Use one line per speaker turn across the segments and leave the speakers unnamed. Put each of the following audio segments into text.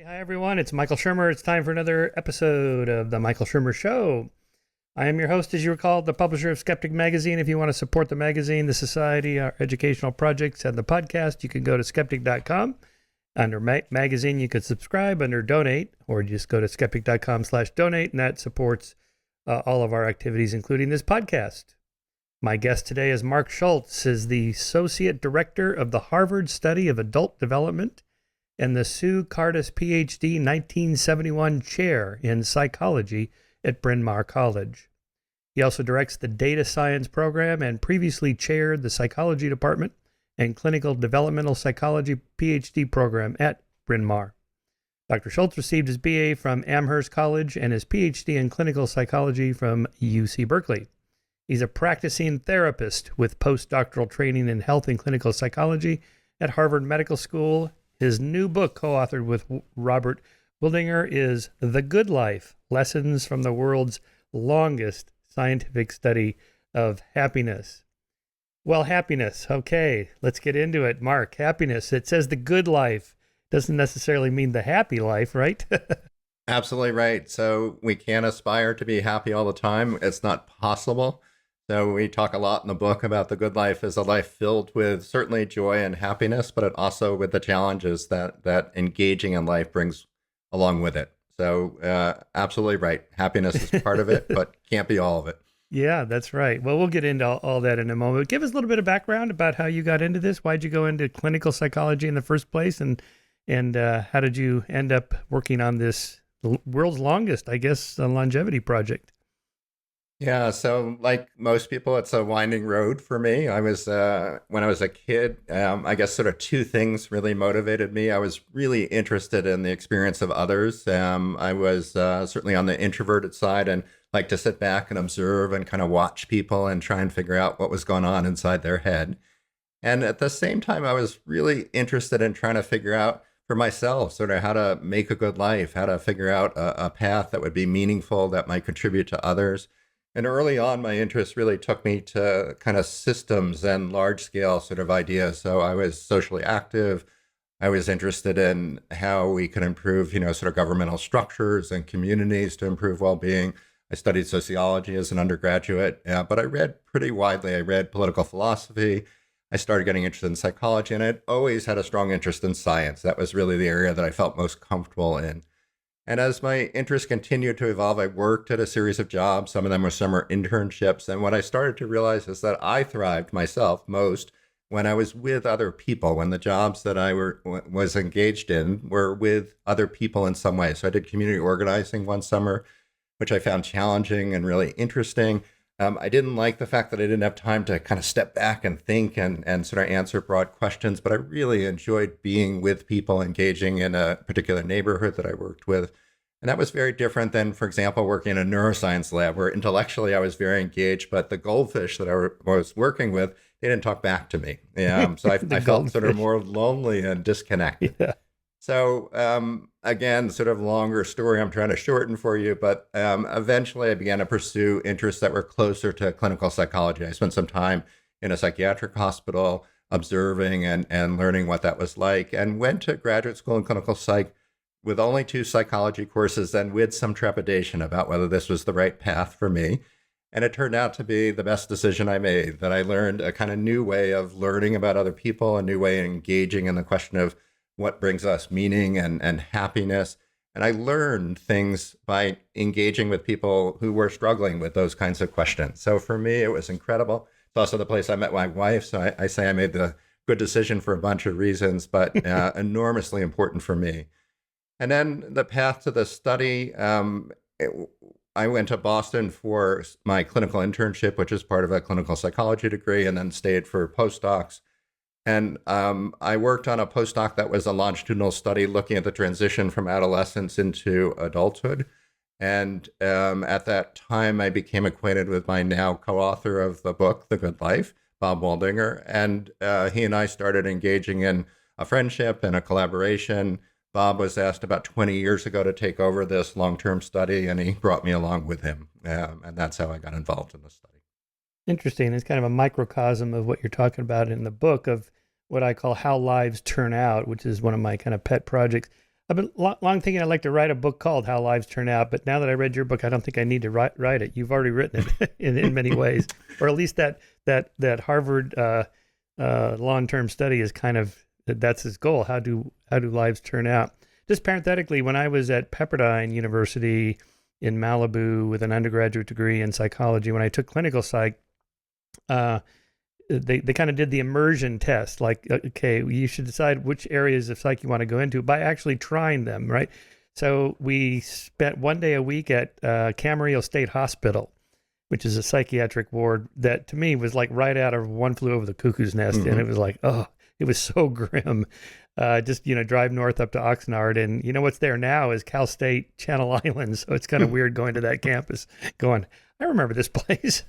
Hi, everyone. It's Michael Shermer. It's time for another episode of The Michael Shermer Show. I am your host, as you recall, the publisher of Skeptic magazine. If you want to support the magazine, the society, our educational projects, and the podcast, you can go to skeptic.com. Under magazine, you could subscribe under donate, or just go to skeptic.com/donate, and that supports all of our activities, including this podcast. My guest today is Marc Schulz, is the Associate Director of the Harvard Study of Adult Development and the Sue Kardas PhD 1971 Chair in Psychology at Bryn Mawr College. He also directs the Data Science Program and previously chaired the Psychology Department and Clinical Developmental Psychology PhD program at Bryn Mawr. Dr. Schulz received his BA from Amherst College and his PhD in Clinical Psychology from UC Berkeley. He's a practicing therapist with postdoctoral training in health and clinical psychology at Harvard Medical School. His new book, co-authored with Robert Waldinger, is The Good Life: Lessons from the World's Longest Scientific Study of Happiness. Well, happiness. Okay, let's get into it. Marc, happiness. It says the good life. Doesn't necessarily mean the happy life, right?
Absolutely right. So we can't aspire to be happy all the time. It's not possible. So we talk a lot in the book about the good life as a life filled with certainly joy and happiness, but it also with the challenges that engaging in life brings along with it. So absolutely right. Happiness is part of it, but can't be all of it.
Yeah, that's right. Well, we'll get into all that in a moment. Give us a little bit of background about how you got into this. Why'd you go into clinical psychology in the first place? And how did you end up working on this world's longest, I guess, longevity project?
Yeah, so like most people, it's a winding road for me. I was, when I was a kid, I guess sort of two things really motivated me. I was really interested in the experience of others. I was certainly on the introverted side and like to sit back and observe and kind of watch people and try and figure out what was going on inside their head. And at the same time, I was really interested in trying to figure out for myself sort of how to make a good life, how to figure out a path that would be meaningful, that might contribute to others. And early on, my interest really took me to kind of systems and large scale sort of ideas. So I was socially active. I was interested in how we could improve, sort of governmental structures and communities to improve well-being. I studied sociology as an undergraduate, but I read pretty widely. I read political philosophy. I started getting interested in psychology, and I'd always had a strong interest in science. That was really the area that I felt most comfortable in. And as my interest continued to evolve, I worked at a series of jobs. Some of them were summer internships. And what I started to realize is that I thrived myself most when I was with other people, when the jobs that I was engaged in were with other people in some way. So I did community organizing one summer, which I found challenging and really interesting. I didn't like the fact that I didn't have time to kind of step back and think and sort of answer broad questions, but I really enjoyed being with people, engaging in a particular neighborhood that I worked with. And that was very different than, for example, working in a neuroscience lab where intellectually I was very engaged, but the goldfish that I was working with, they didn't talk back to me. So I felt sort of more lonely and disconnected.
Yeah.
So again, sort of longer story I'm trying to shorten for you, but eventually I began to pursue interests that were closer to clinical psychology. I spent some time in a psychiatric hospital observing and learning what that was like, and went to graduate school in clinical psych with only 2 psychology courses and with some trepidation about whether this was the right path for me. And it turned out to be the best decision I made, that I learned a kind of new way of learning about other people, a new way of engaging in the question of what brings us meaning and happiness. And I learned things by engaging with people who were struggling with those kinds of questions. So for me, it was incredible. It's also the place I met my wife. So I say I made the good decision for a bunch of reasons, but enormously important for me. And then the path to the study, I went to Boston for my clinical internship, which is part of a clinical psychology degree, and then stayed for postdocs. And I worked on a postdoc that was a longitudinal study looking at the transition from adolescence into adulthood. And at that time, I became acquainted with my now co-author of the book, The Good Life, Bob Waldinger. And he and I started engaging in a friendship and a collaboration. Bob was asked about 20 years ago to take over this long-term study, and he brought me along with him. And that's how I got involved in the study.
Interesting. It's kind of a microcosm of what you're talking about in the book of what I call how lives turn out, which is one of my kind of pet projects. I've been long thinking I'd like to write a book called How Lives Turn Out, but now that I read your book, I don't think I need to write it. You've already written it in many ways, or at least that Harvard long-term study is kind of that's his goal. How do lives turn out? Just parenthetically, when I was at Pepperdine University in Malibu with an undergraduate degree in psychology, when I took clinical psych, they kind of did the immersion test, like, okay, you should decide which areas of psych you want to go into by actually trying them, right? So we spent one day a week at Camarillo State Hospital, which is a psychiatric ward that to me was like right out of One Flew Over the Cuckoo's Nest.
Mm-hmm.
And it was like, oh, it was so grim. Just, drive north up to Oxnard. And what's there now is Cal State Channel Islands. So it's kind of weird going to that campus going, I remember this place.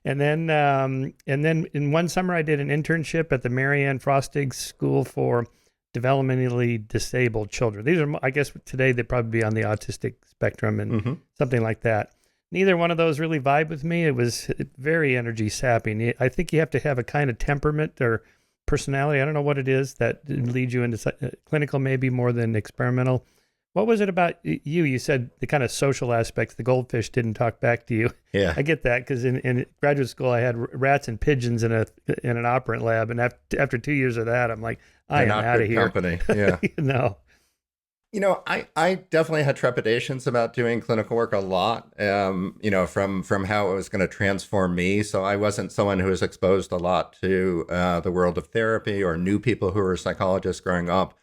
and then in one summer, I did an internship at the Marianne Frostig School for Developmentally Disabled Children. These are, I guess, today they'd probably be on the autistic spectrum and something like that. Neither one of those really vibe with me. It was very energy sapping. I think you have to have a kind of temperament or personality. I don't know what it is that leads you into clinical, maybe more than experimental. What was it about you? You said the kind of social aspects, the goldfish didn't talk back to you.
Yeah.
I get that because in graduate school, I had rats and pigeons in an operant lab. And after 2 years of that, I'm like, I am out of here.
Company. Yeah.
No.
I definitely had trepidations about doing clinical work a lot, from how it was going to transform me. So I wasn't someone who was exposed a lot to the world of therapy or knew people who were psychologists growing up.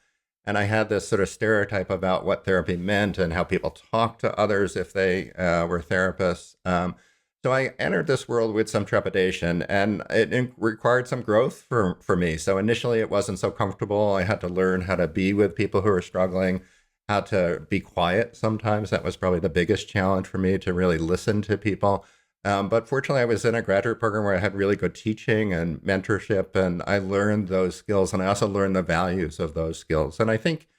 And I had this sort of stereotype about what therapy meant and how people talk to others if they were therapists. So I entered this world with some trepidation, and it required some growth for me. So initially it wasn't so comfortable. I had to learn how to be with people who were struggling, how to be quiet sometimes. That was probably the biggest challenge for me, to really listen to people. But fortunately, I was in a graduate program where I had really good teaching and mentorship, and I learned those skills, and I also learned the values of those skills. And I think,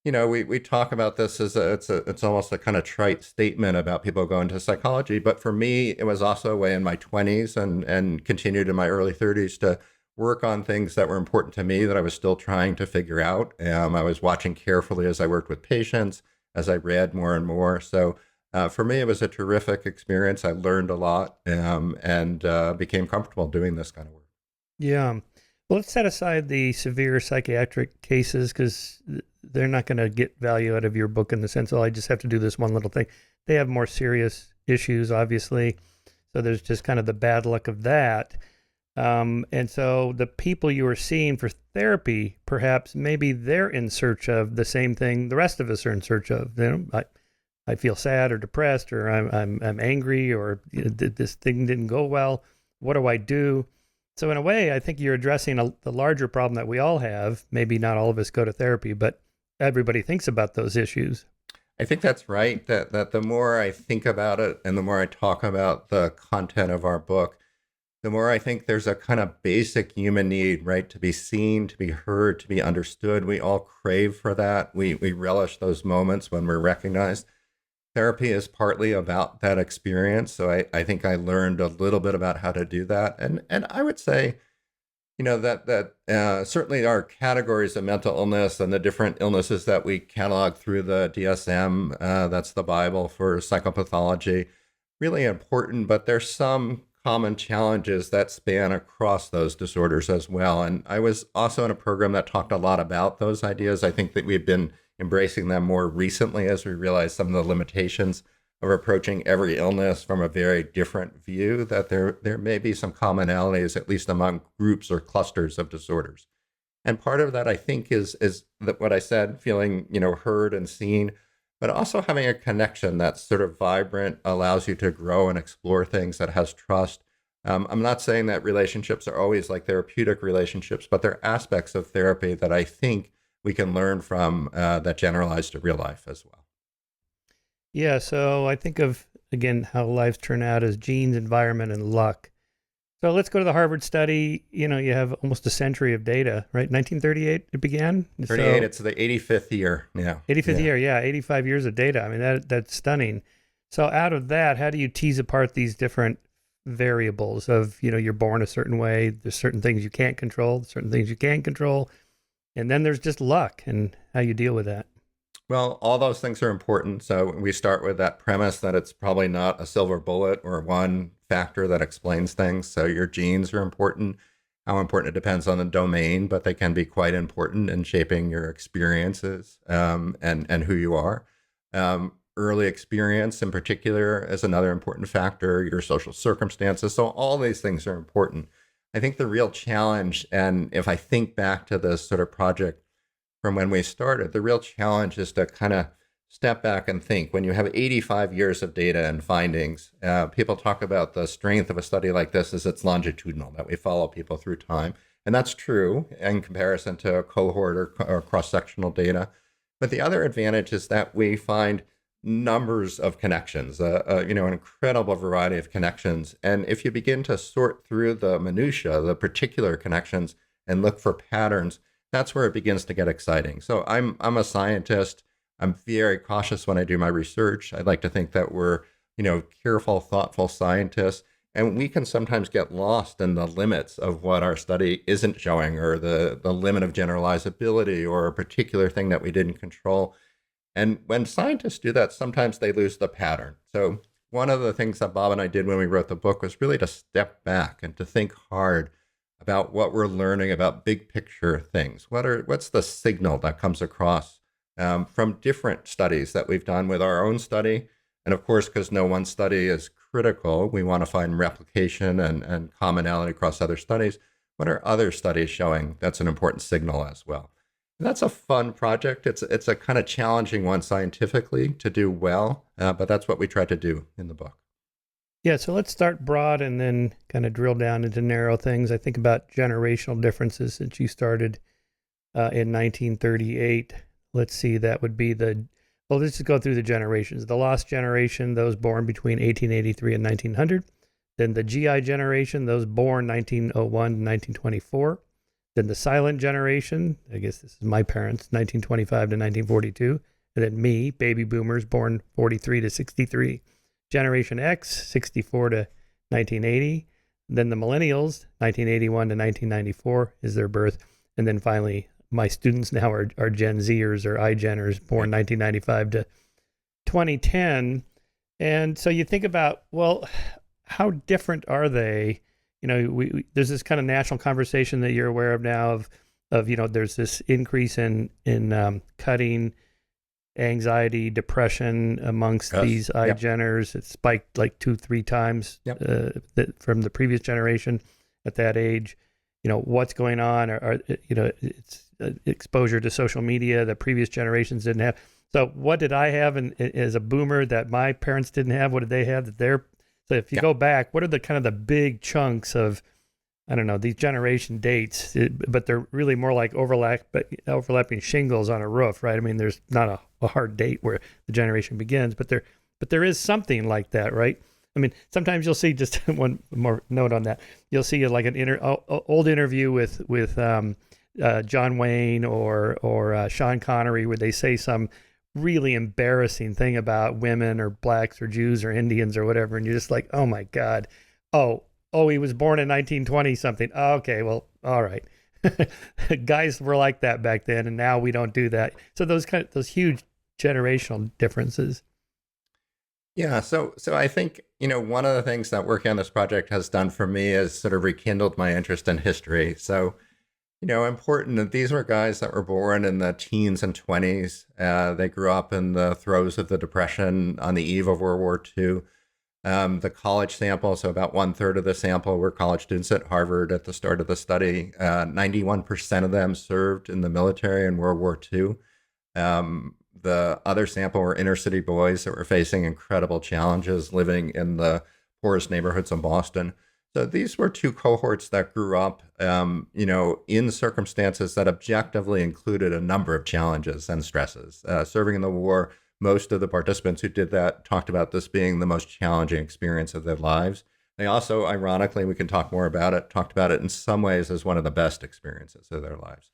we talk about this as it's almost a kind of trite statement about people going to psychology. But for me, it was also a way in my 20s and continued in my early 30s to work on things that were important to me that I was still trying to figure out. I was watching carefully as I worked with patients, as I read more and more. So for me, it was a terrific experience. I learned a lot and became comfortable doing this kind of work.
Yeah. Well, let's set aside the severe psychiatric cases because they're not going to get value out of your book in the sense, oh, I just have to do this one little thing. They have more serious issues, obviously. So there's just kind of the bad luck of that. And so the people you are seeing for therapy, perhaps maybe they're in search of the same thing the rest of us are in search of. I feel sad or depressed, or I'm angry, or this thing didn't go well. What do I do? So in a way, I think you're addressing the larger problem that we all have. Maybe not all of us go to therapy, but everybody thinks about those issues.
I think that's right. That the more I think about it and the more I talk about the content of our book, the more I think there's a kind of basic human need, right? To be seen, to be heard, to be understood. We all crave for that. We relish those moments when we're recognized. Therapy is partly about that experience. So I think I learned a little bit about how to do that. And I would say, that certainly our categories of mental illness and the different illnesses that we catalog through the DSM, that's the Bible for psychopathology, really important, but there's some common challenges that span across those disorders as well. And I was also in a program that talked a lot about those ideas. I think that we've been embracing them more recently as we realize some of the limitations of approaching every illness from a very different view, that there may be some commonalities, at least among groups or clusters of disorders. And part of that, I think, is that what I said, feeling, heard and seen, but also having a connection that's sort of vibrant, allows you to grow and explore things, that has trust. I'm not saying that relationships are always like therapeutic relationships, but there are aspects of therapy that I think we can learn from that generalize to real life as well.
Yeah, so I think of, again, how lives turn out as genes, environment, and luck. So let's go to the Harvard study. You have almost a century of data, right? 1938 it began?
38, it's the 85th year. Yeah.
85th year, yeah, 85 years of data. I mean, that's stunning. So out of that, how do you tease apart these different variables of, you're born a certain way, there's certain things you can't control, certain things you can control, And then there's just luck and how you deal with that.
Well, all those things are important. So we start with that premise that it's probably not a silver bullet or one factor that explains things. So your genes are important. How important it depends on the domain, but they can be quite important in shaping your experiences and who you are. Early experience in particular is another important factor, your social circumstances. So all these things are important. I think the real challenge, and if I think back to this sort of project from when we started, the real challenge is to kind of step back and think. When you have 85 years of data and findings, people talk about the strength of a study like this is it's longitudinal, that we follow people through time. And that's true in comparison to a cohort or cross-sectional data. But the other advantage is that we find numbers of connections, an incredible variety of connections. And if you begin to sort through the minutia, the particular connections, and look for patterns, that's where it begins to get exciting. So I'm a scientist. I'm very cautious when I do my research. I like to think that we're, careful, thoughtful scientists, and we can sometimes get lost in the limits of what our study isn't showing, or the limit of generalizability, or a particular thing that we didn't control. And when scientists do that, sometimes they lose the pattern. So one of the things that Bob and I did when we wrote the book was really to step back and to think hard about what we're learning about big picture things. What's the signal that comes across from different studies that we've done with our own study? And of course, because no one study is critical, we want to find replication and commonality across other studies. What are other studies showing? That's an important signal as well. And that's a fun project. It's a kind of challenging one scientifically to do well, but that's what we try to do in the book.
Yeah, so let's start broad and then kind of drill down into narrow things. I think about generational differences since you started in 1938. Let's see, that would be let's just go through the generations. The lost generation, those born between 1883 and 1900. Then the GI generation, those born 1901 to 1924. Then the silent generation, I guess this is my parents, 1925 to 1942. And then me, baby boomers, born 43 to 63. Generation X, 64 to 1980. Then the millennials, 1981 to 1994 is their birth. And then finally, my students now are Gen Zers or iGeners, born 1995 to 2010. And so you think about, well, how different are they? There's this kind of national conversation that you're aware of now of there's this increase in cutting anxiety, depression amongst these iGeners. It spiked like 2-3 times from the previous generation at that age. What's going on? It's exposure to social media that previous generations didn't have. So what did I have as a boomer that my parents didn't have? What did they have that they're... So if you go back, what are the kind of the big chunks of, I don't know, these generation dates, but they're really more like overlapping shingles on a roof, right? I mean, there's not a hard date where the generation begins, but there is something like that, right? I mean, sometimes you'll see, just one more note on that, you'll see like an old interview with John Wayne or Sean Connery where they say some really embarrassing thing about women or blacks or Jews or Indians or whatever, and you're just like, oh my God, oh, he was born in 1920 something. Oh, okay, well, all right. Guys were like that back then, and now we don't do that. So those huge generational differences.
Yeah, so I think one of the things that working on this project has done for me is sort of rekindled my interest in history. So important that these were guys that were born in the teens and 20s. They grew up in the throes of the Depression on the eve of World War II. The college sample, so about 1/3 of the sample were college students at Harvard at the start of the study. 91% of them served in the military in World War II. The other sample were inner city boys that were facing incredible challenges living in the poorest neighborhoods of Boston. So these were two cohorts that grew up, in circumstances that objectively included a number of challenges and stresses. Serving in the war, most of the participants who did that talked about this being the most challenging experience of their lives. They also, ironically, we can talk more about it, talked about it in some ways as one of the best experiences of their lives.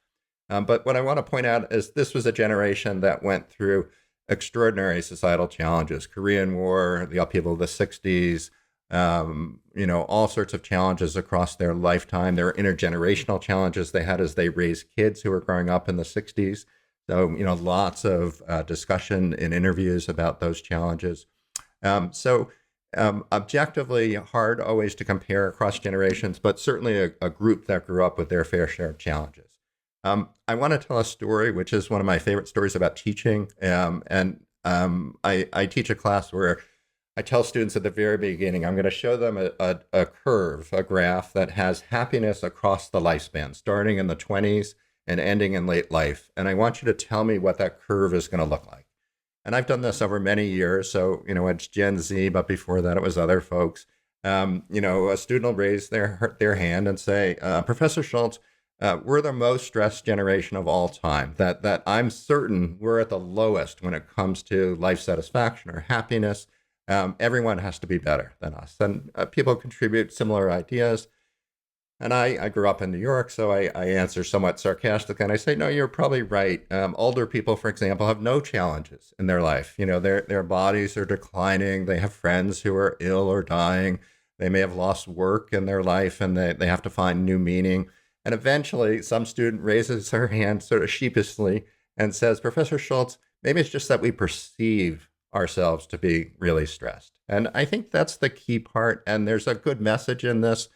But what I want to point out is this was a generation that went through extraordinary societal challenges: Korean War, the upheaval of the 60s, all sorts of challenges across their lifetime. There are intergenerational challenges they had as they raised kids who were growing up in the 60s. So, lots of discussion in interviews about those challenges. Objectively hard always to compare across generations, but certainly a group that grew up with their fair share of challenges. I want to tell a story, which is one of my favorite stories about teaching. I teach a class where I tell students at the very beginning, I'm going to show them a curve, a graph that has happiness across the lifespan, starting in the 20s and ending in late life. And I want you to tell me what that curve is going to look like. And I've done this over many years. So, it's Gen Z, but before that, it was other folks. A student will raise their hand and say, Professor Schulz, we're the most stressed generation of all time. That I'm certain we're at the lowest when it comes to life satisfaction or happiness. Everyone has to be better than us. And people contribute similar ideas. And I grew up in New York, so I answer somewhat sarcastically, and I say, no, you're probably right. Older people, for example, have no challenges in their life. Their bodies are declining. They have friends who are ill or dying. They may have lost work in their life, and they have to find new meaning. And eventually, some student raises her hand sort of sheepishly and says, Professor Schulz, maybe it's just that we perceive ourselves to be really stressed. And I think that's the key part. And there's a good message in this.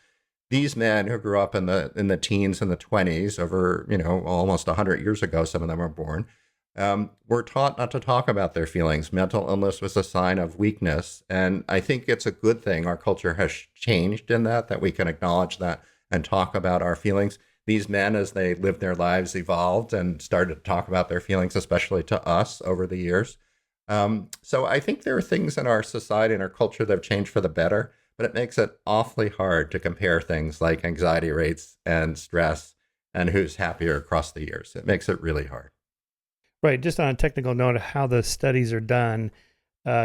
These men who grew up in the teens and the 20s over, almost 100 years ago, some of them were born, were taught not to talk about their feelings. Mental illness was a sign of weakness. And I think it's a good thing. Our culture has changed in that we can acknowledge that and talk about our feelings. These men, as they lived their lives, evolved and started to talk about their feelings, especially to us over the years. So I think there are things in our society and our culture that have changed for the better. But it makes it awfully hard to compare things like anxiety rates and stress and who's happier across the years. It makes it really hard.
Right. Just on a technical note of how the studies are done,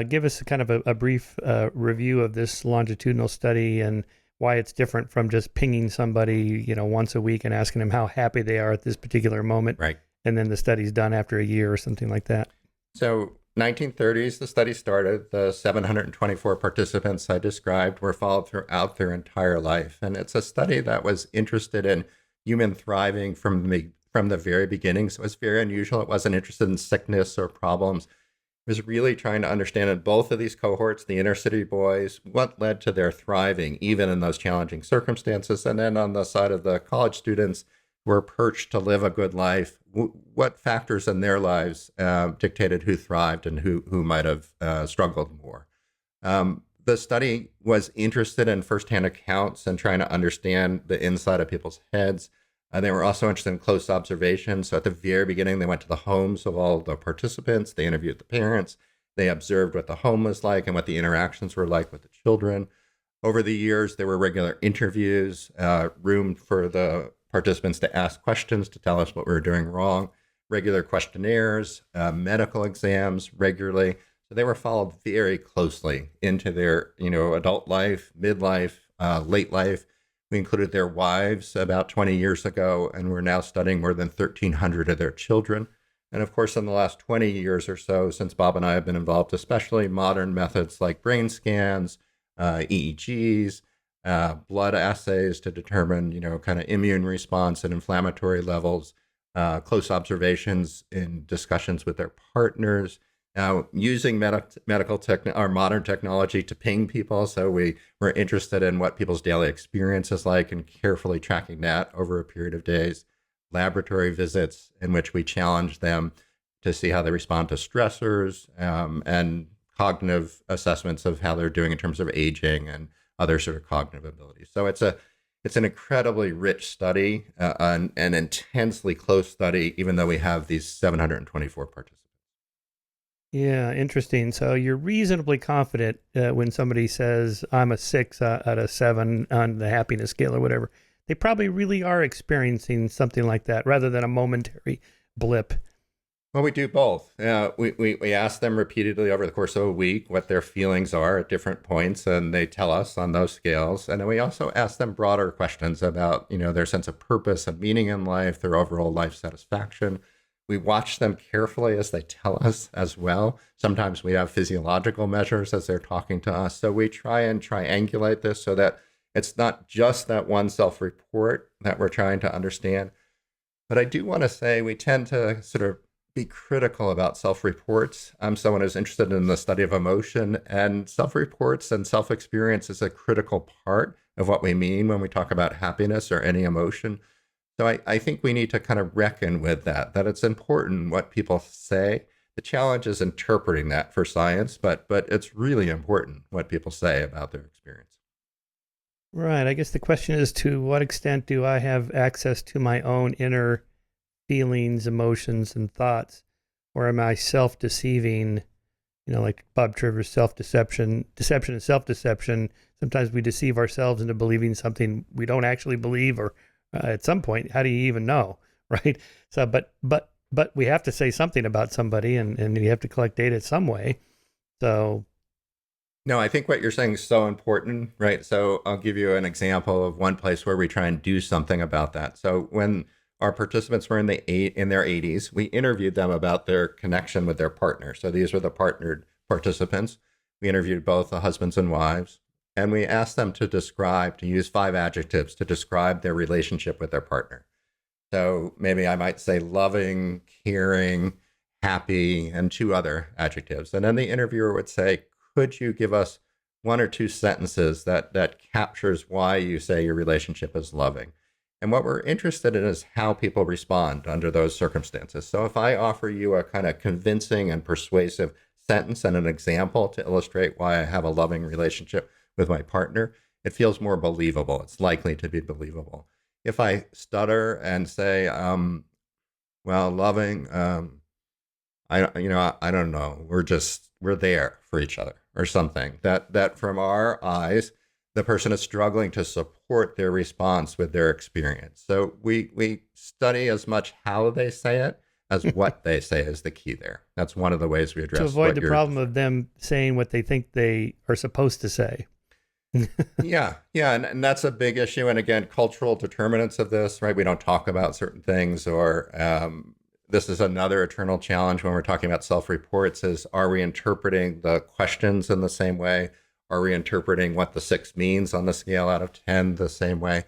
give us kind of a brief review of this longitudinal study and why it's different from just pinging somebody, once a week and asking them how happy they are at this particular moment.
Right.
And then the study's done after a year or something like that.
So 1930s, the study started. The 724 participants I described were followed throughout their entire life. And it's a study that was interested in human thriving from the very beginning. So it was very unusual. It wasn't interested in sickness or problems. It was really trying to understand in both of these cohorts, the inner city boys, what led to their thriving, even in those challenging circumstances. And then on the side of the college students, were perched to live a good life, what factors in their lives dictated who thrived and who might have struggled more. The study was interested in firsthand accounts and trying to understand the inside of people's heads. They were also interested in close observation. So at the very beginning, they went to the homes of all the participants. They interviewed the parents. They observed what the home was like and what the interactions were like with the children. Over the years, there were regular interviews, room for the participants to ask questions to tell us what we were doing wrong, regular questionnaires, medical exams regularly. So they were followed very closely into their, adult life, midlife, late life. We included their wives about 20 years ago, and we're now studying more than 1,300 of their children. And of course, in the last 20 years or so, since Bob and I have been involved, especially modern methods like brain scans, EEGs, blood assays to determine, kind of immune response and inflammatory levels, close observations in discussions with their partners, using modern technology to ping people. So we're interested in what people's daily experience is like and carefully tracking that over a period of days. Laboratory visits in which we challenge them to see how they respond to stressors, and cognitive assessments of how they're doing in terms of aging and other sort of cognitive abilities. So it's an incredibly rich study, an intensely close study, even though we have these 724 participants.
Yeah, interesting. So you're reasonably confident when somebody says, I'm a 6 out of 7 on the happiness scale or whatever. They probably really are experiencing something like that rather than a momentary blip.
Well, we do both. We ask them repeatedly over the course of a week what their feelings are at different points, and they tell us on those scales. And then we also ask them broader questions about, their sense of purpose and meaning in life, their overall life satisfaction. We watch them carefully as they tell us as well. Sometimes we have physiological measures as they're talking to us. So we try and triangulate this so that it's not just that one self-report that we're trying to understand. But I do want to say we tend to sort of be critical about self-reports. I'm someone who's interested in the study of emotion, and self-reports and self-experience is a critical part of what we mean when we talk about happiness or any emotion. So I think we need to kind of reckon with that it's important what people say. The challenge is interpreting that for science, but it's really important what people say about their experience.
Right. I guess the question is, to what extent do I have access to my own inner feelings, emotions, and thoughts? Or am I self-deceiving? Like Bob Triver's deception and self-deception. Sometimes we deceive ourselves into believing something we don't actually believe, or at some point, how do you even know, right? So, but we have to say something about somebody, and you have to collect data some way. So,
no, I think what you're saying is so important, right? So I'll give you an example of one place where we try and do something about that. So when our participants were in their 80s, we interviewed them about their connection with their partner. So these were the partnered participants. We interviewed both the husbands and wives, and we asked them to use 5 adjectives to describe their relationship with their partner. So maybe I might say loving, caring, happy, and 2 other adjectives. And then the interviewer would say, could you give us 1 or 2 sentences that captures why you say your relationship is loving? And what we're interested in is how people respond under those circumstances. So if I offer you a kind of convincing and persuasive sentence and an example to illustrate why I have a loving relationship with my partner, it feels more believable. It's likely to be believable. If I stutter and say, loving, I don't know. We're there for each other or something. That from our eyes, the person is struggling to support their response with their experience. So we study as much how they say it as what they say is the key there. That's one of the ways we address
to avoid the problem of them saying what they think they are supposed to say.
Yeah. And that's a big issue. And again, cultural determinants of this, right? We don't talk about certain things, or this is another eternal challenge when we're talking about self-reports is, are we interpreting the questions in the same way? Are we interpreting what the 6 means on the scale out of 10 the same way?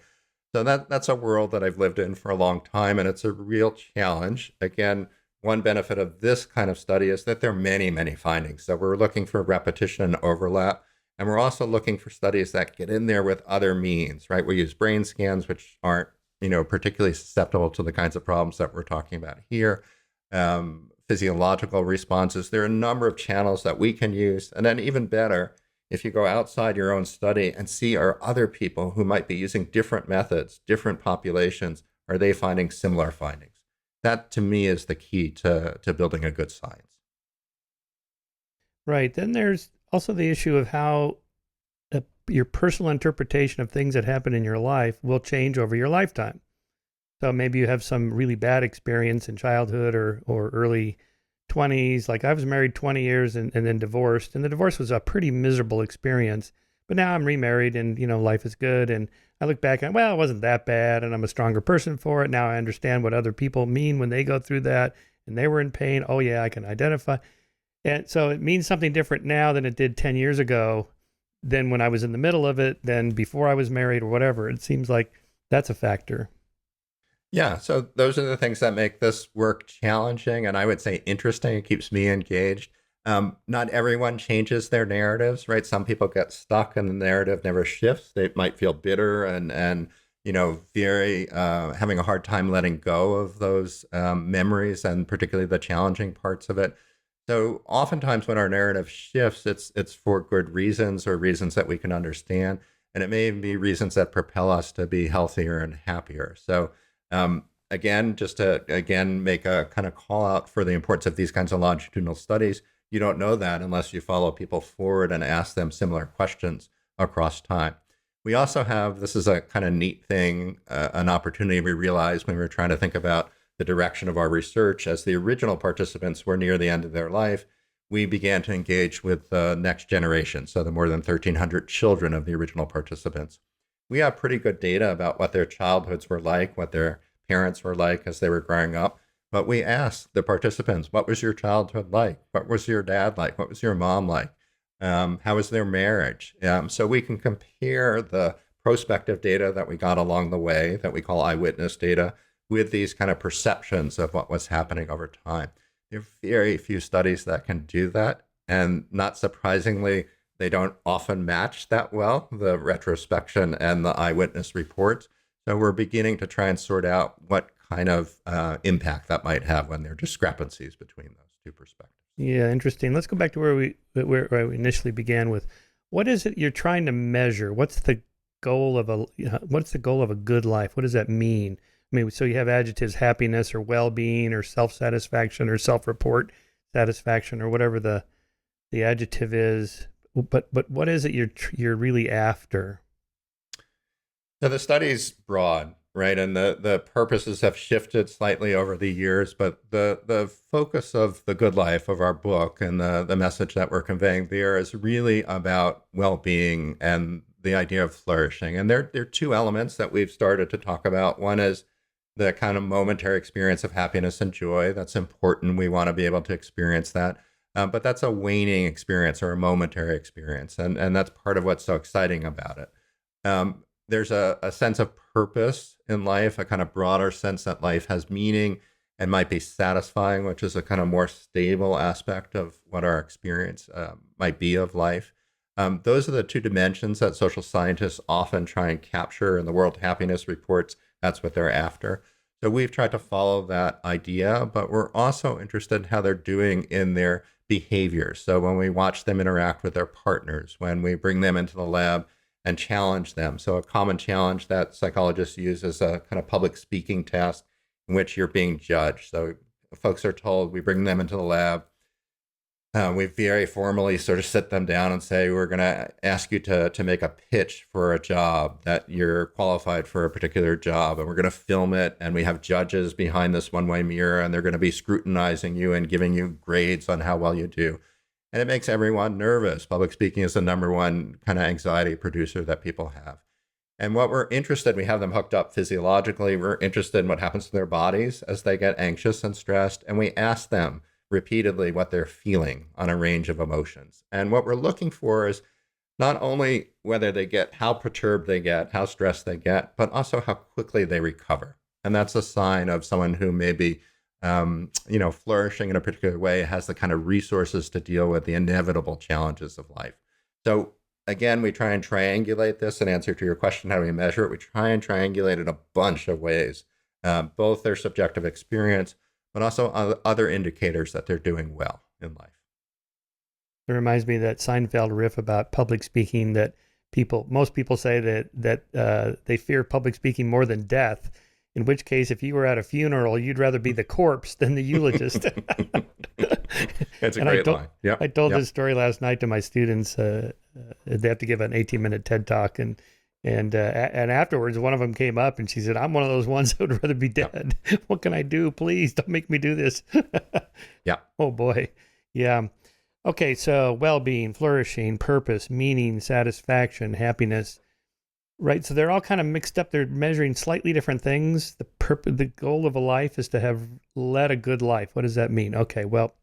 So that's a world that I've lived in for a long time, and it's a real challenge. Again, one benefit of this kind of study is that there are many, many findings. So we're looking for repetition and overlap. And we're also looking for studies that get in there with other means, right? We use brain scans, which aren't, particularly susceptible to the kinds of problems that we're talking about here. Physiological responses. There are a number of channels that we can use. And then even better, if you go outside your own study and see, are other people who might be using different methods, different populations, are they finding similar findings? That, to me, is the key to building a good science.
Right. Then there's also the issue of how your personal interpretation of things that happen in your life will change over your lifetime. So maybe you have some really bad experience in childhood or early 20s. Like I was married 20 years and then divorced. And the divorce was a pretty miserable experience. But now I'm remarried and, life is good. And I look back and, it wasn't that bad. And I'm a stronger person for it. Now I understand what other people mean when they go through that and they were in pain. Oh, yeah, I can identify. And so it means something different now than it did 10 years ago, than when I was in the middle of it, than before I was married or whatever. It seems like that's a factor.
Yeah, so those are the things that make this work challenging and I would say interesting. It keeps me engaged. Not everyone changes their narratives, right? Some people get stuck and the narrative never shifts. They might feel bitter and very having a hard time letting go of those memories and particularly the challenging parts of it. So oftentimes when our narrative shifts, it's for good reasons or reasons that we can understand. And it may be reasons that propel us to be healthier and happier. So again, just to make a kind of call out for the importance of these kinds of longitudinal studies, you don't know that unless you follow people forward and ask them similar questions across time. We also have, this is a kind of neat thing, an opportunity we realized when we were trying to think about the direction of our research. As the original participants were near the end of their life, we began to engage with the next generation, so the more than 1,300 children of the original participants. We have pretty good data about what their childhoods were like, what their parents were like as they were growing up. But we asked the participants, what was your childhood like? What was your dad like? What was your mom like? How was their marriage? So we can compare the prospective data that we got along the way, that we call eyewitness data, with these kind of perceptions of what was happening over time. There are very few studies that can do that. And not surprisingly, they don't often match that well, the retrospection and the eyewitness reports. So we're beginning to try and sort out what kind of impact that might have when there are discrepancies between those two perspectives.
Yeah, interesting. Let's go back to where we initially began with. What is it you're trying to measure? What's the goal of a good life? What does that mean? I mean, so you have adjectives: happiness or well-being or self-satisfaction or self-report satisfaction or whatever the adjective is. But what is it you're really after?
So the study's broad, right? And the purposes have shifted slightly over the years, but the focus of the good life of our book and the message that we're conveying there is really about well-being and the idea of flourishing. And there are two elements that we've started to talk about. One is the kind of momentary experience of happiness and joy. That's important. We want to be able to experience that. But that's a waning experience or a momentary experience. And that's part of what's so exciting about it. There's a sense of purpose in life, a kind of broader sense that life has meaning and might be satisfying, which is a kind of more stable aspect of what our experience might be of life. Those are the two dimensions that social scientists often try and capture in the World Happiness Reports. That's what they're after. So we've tried to follow that idea, but we're also interested in how they're doing in their behavior. So when we watch them interact with their partners, when we bring them into the lab and challenge them. So a common challenge that psychologists use is a kind of public speaking test in which you're being judged. So folks are told, we bring them into the lab. We very formally sort of sit them down and say, we're going to ask you to make a pitch for a job, that you're qualified for a particular job, and we're going to film it. And we have judges behind this one-way mirror, and they're going to be scrutinizing you and giving you grades on how well you do. And it makes everyone nervous. Public speaking is the number one kind of anxiety producer that people have. And what we're interested, we have them hooked up physiologically. We're interested in what happens to their bodies as they get anxious and stressed. And we ask them repeatedly what they're feeling on a range of emotions. And what we're looking for is not only whether they get, how perturbed they get, how stressed they get, but also how quickly they recover. And that's a sign of someone who may be, flourishing in a particular way, has the kind of resources to deal with the inevitable challenges of life. So again, we try and triangulate this. In answer to your question, how do we measure it? We try and triangulate in a bunch of ways, both their subjective experience, but also other indicators that they're doing well in life.
It reminds me of that Seinfeld riff about public speaking, that most people say that they fear public speaking more than death, in which case, if you were at a funeral, you'd rather be the corpse than the eulogist.
That's a great line.
I told this story last night to my students. They have to give an 18-minute TED Talk, and afterwards, one of them came up and she said, I'm one of those ones that would rather be dead. Yep. What can I do? Please don't make me do this.
Yeah.
Oh boy. Yeah. Okay. So well-being, flourishing, purpose, meaning, satisfaction, happiness, right? So they're all kind of mixed up. They're measuring slightly different things. The goal of a life is to have led a good life. What does that mean? Okay. Well,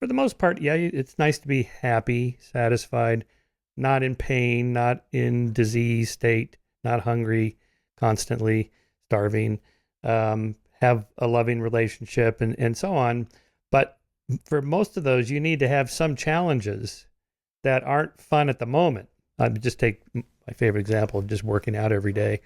for the most part, yeah, it's nice to be happy, satisfied, not in pain, not in disease state, not hungry, constantly starving, have a loving relationship, and so on. But for most of those, you need to have some challenges that aren't fun at the moment. I would just take my favorite example of just working out every day.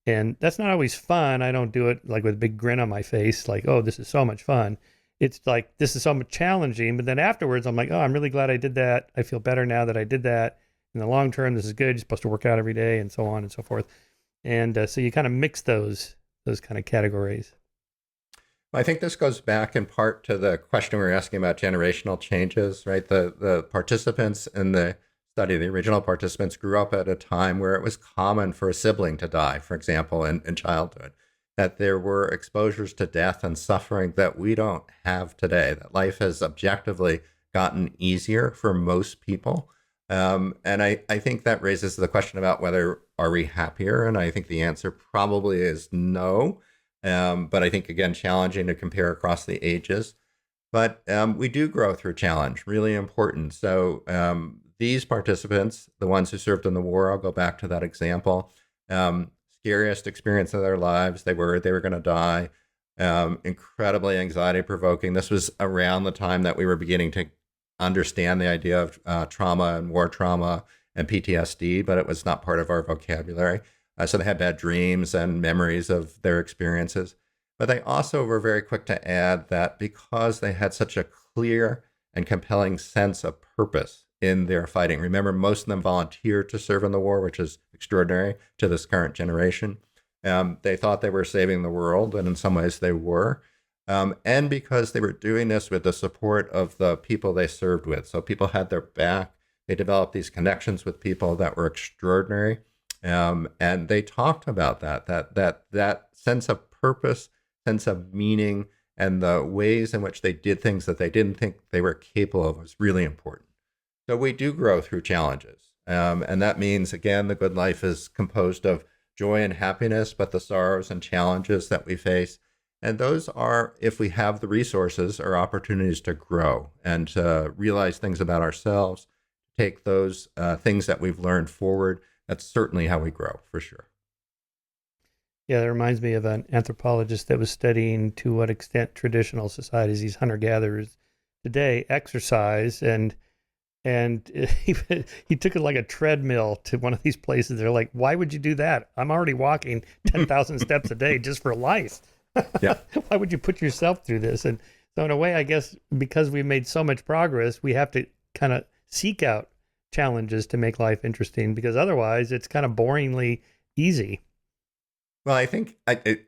And that's not always fun. I don't do it like with a big grin on my face, like, oh, this is so much fun. It's like, this is so much challenging. But then afterwards, I'm like, oh, I'm really glad I did that. I feel better now that I did that. In the long term, this is good. You're supposed to work out every day, and so on and so forth. And so you kind of mix those kind of categories.
I think this goes back in part to the question we were asking about generational changes, right? The participants in the study, the original participants, grew up at a time where it was common for a sibling to die, for example, in childhood, that there were exposures to death and suffering that we don't have today, that life has objectively gotten easier for most people. And I think that raises the question about whether are we happier? And I think the answer probably is no. But I think, again, challenging to compare across the ages. But we do grow through challenge, really important. So these participants, the ones who served in the war, I'll go back to that example, scariest experience of their lives. They were going to die. Incredibly anxiety provoking. This was around the time that we were beginning to understand the idea of trauma and war trauma and PTSD, but it was not part of our vocabulary. So they had bad dreams and memories of their experiences. But they also were very quick to add that because they had such a clear and compelling sense of purpose in their fighting. Remember, most of them volunteered to serve in the war, which is extraordinary to this current generation. They thought they were saving the world, and in some ways they were. And because they were doing this with the support of the people they served with. So people had their back. They developed these connections with people that were extraordinary. And they talked about that sense of purpose, sense of meaning, and the ways in which they did things that they didn't think they were capable of was really important. So we do grow through challenges. And that means, again, the good life is composed of joy and happiness, but the sorrows and challenges that we face. And those are, if we have the resources, are opportunities to grow and to realize things about ourselves, take those things that we've learned forward. That's certainly how we grow, for sure.
Yeah, that reminds me of an anthropologist that was studying to what extent traditional societies, these hunter-gatherers today, exercise, and he took it like a treadmill to one of these places. They're like, why would you do that? I'm already walking 10,000 steps a day just for life.
Yeah.
Why would you put yourself through this? And so in a way, I guess, because we've made so much progress, we have to kind of seek out challenges to make life interesting, because otherwise it's kind of boringly easy.
Well, I think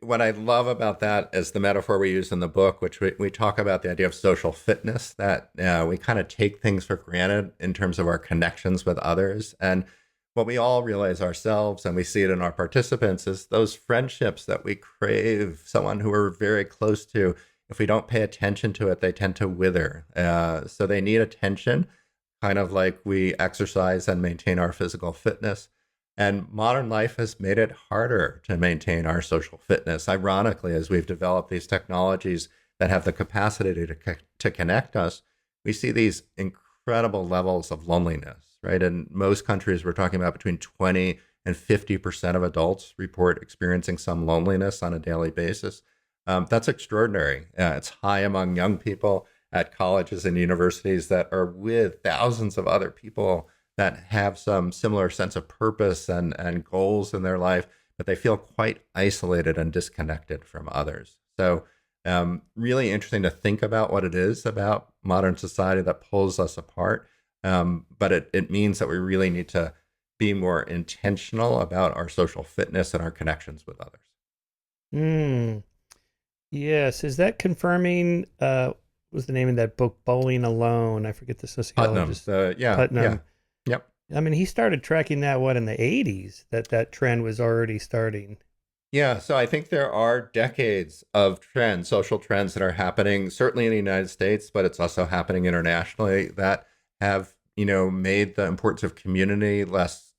what I love about that is the metaphor we use in the book, which we talk about the idea of social fitness, that we kind of take things for granted in terms of our connections with others. And what we all realize ourselves, and we see it in our participants, is those friendships that we crave, someone who we're very close to. If we don't pay attention to it, they tend to wither. So they need attention, kind of like we exercise and maintain our physical fitness. And modern life has made it harder to maintain our social fitness. Ironically, as we've developed these technologies that have the capacity to connect us, we see these incredible levels of loneliness, right? In most countries, we're talking about between 20 and 50% of adults report experiencing some loneliness on a daily basis. That's extraordinary. It's high among young people at colleges and universities that are with thousands of other people that have some similar sense of purpose and goals in their life, but they feel quite isolated and disconnected from others. So really interesting to think about what it is about modern society that pulls us apart. But it means that we really need to be more intentional about our social fitness and our connections with others.
Yes. Is that confirming, what was the name of that book, Bowling Alone? I forget the sociologist.
Putnam.
Putnam.
Yeah. Yep.
I mean, he started tracking that, in the 80s, that trend was already starting.
Yeah, so I think there are decades of trends, social trends that are happening, certainly in the United States, but it's also happening internationally, that have, made the importance of community less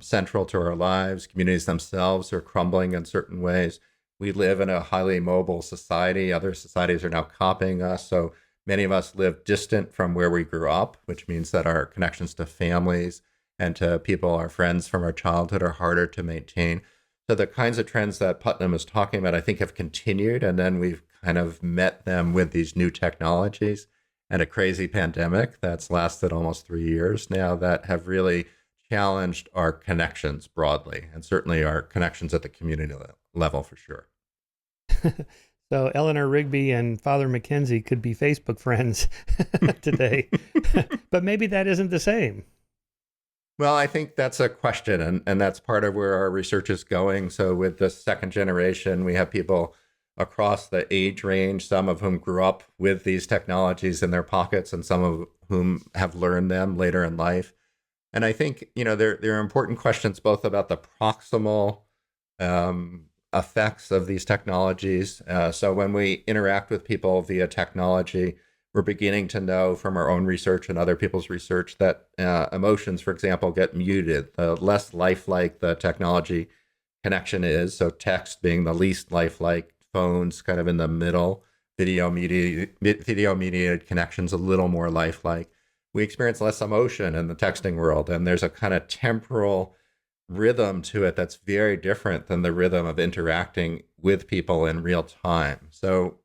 central to our lives. Communities themselves are crumbling in certain ways. We live in a highly mobile society. Other societies are now copying us. So many of us live distant from where we grew up, which means that our connections to families and to people, our friends from our childhood, are harder to maintain. So the kinds of trends that Putnam is talking about, I think, have continued. And then we've kind of met them with these new technologies and a crazy pandemic that's lasted almost 3 years now, that have really challenged our connections broadly, and certainly our connections at the community level, for sure.
So Eleanor Rigby and Father Mackenzie could be Facebook friends today, but maybe that isn't the same.
Well, I think that's a question, and that's part of where our research is going. So with the second generation, we have people across the age range, some of whom grew up with these technologies in their pockets, and some of whom have learned them later in life. And I think, there are important questions both about the proximal effects of these technologies. So when we interact with people via technology, we're beginning to know from our own research and other people's research that emotions, for example, get muted. The less lifelike the technology connection is, so text being the least lifelike, phones kind of in the middle, video mediated connections a little more lifelike. We experience less emotion in the texting world, and there's a kind of temporal rhythm to it that's very different than the rhythm of interacting with people in real time. So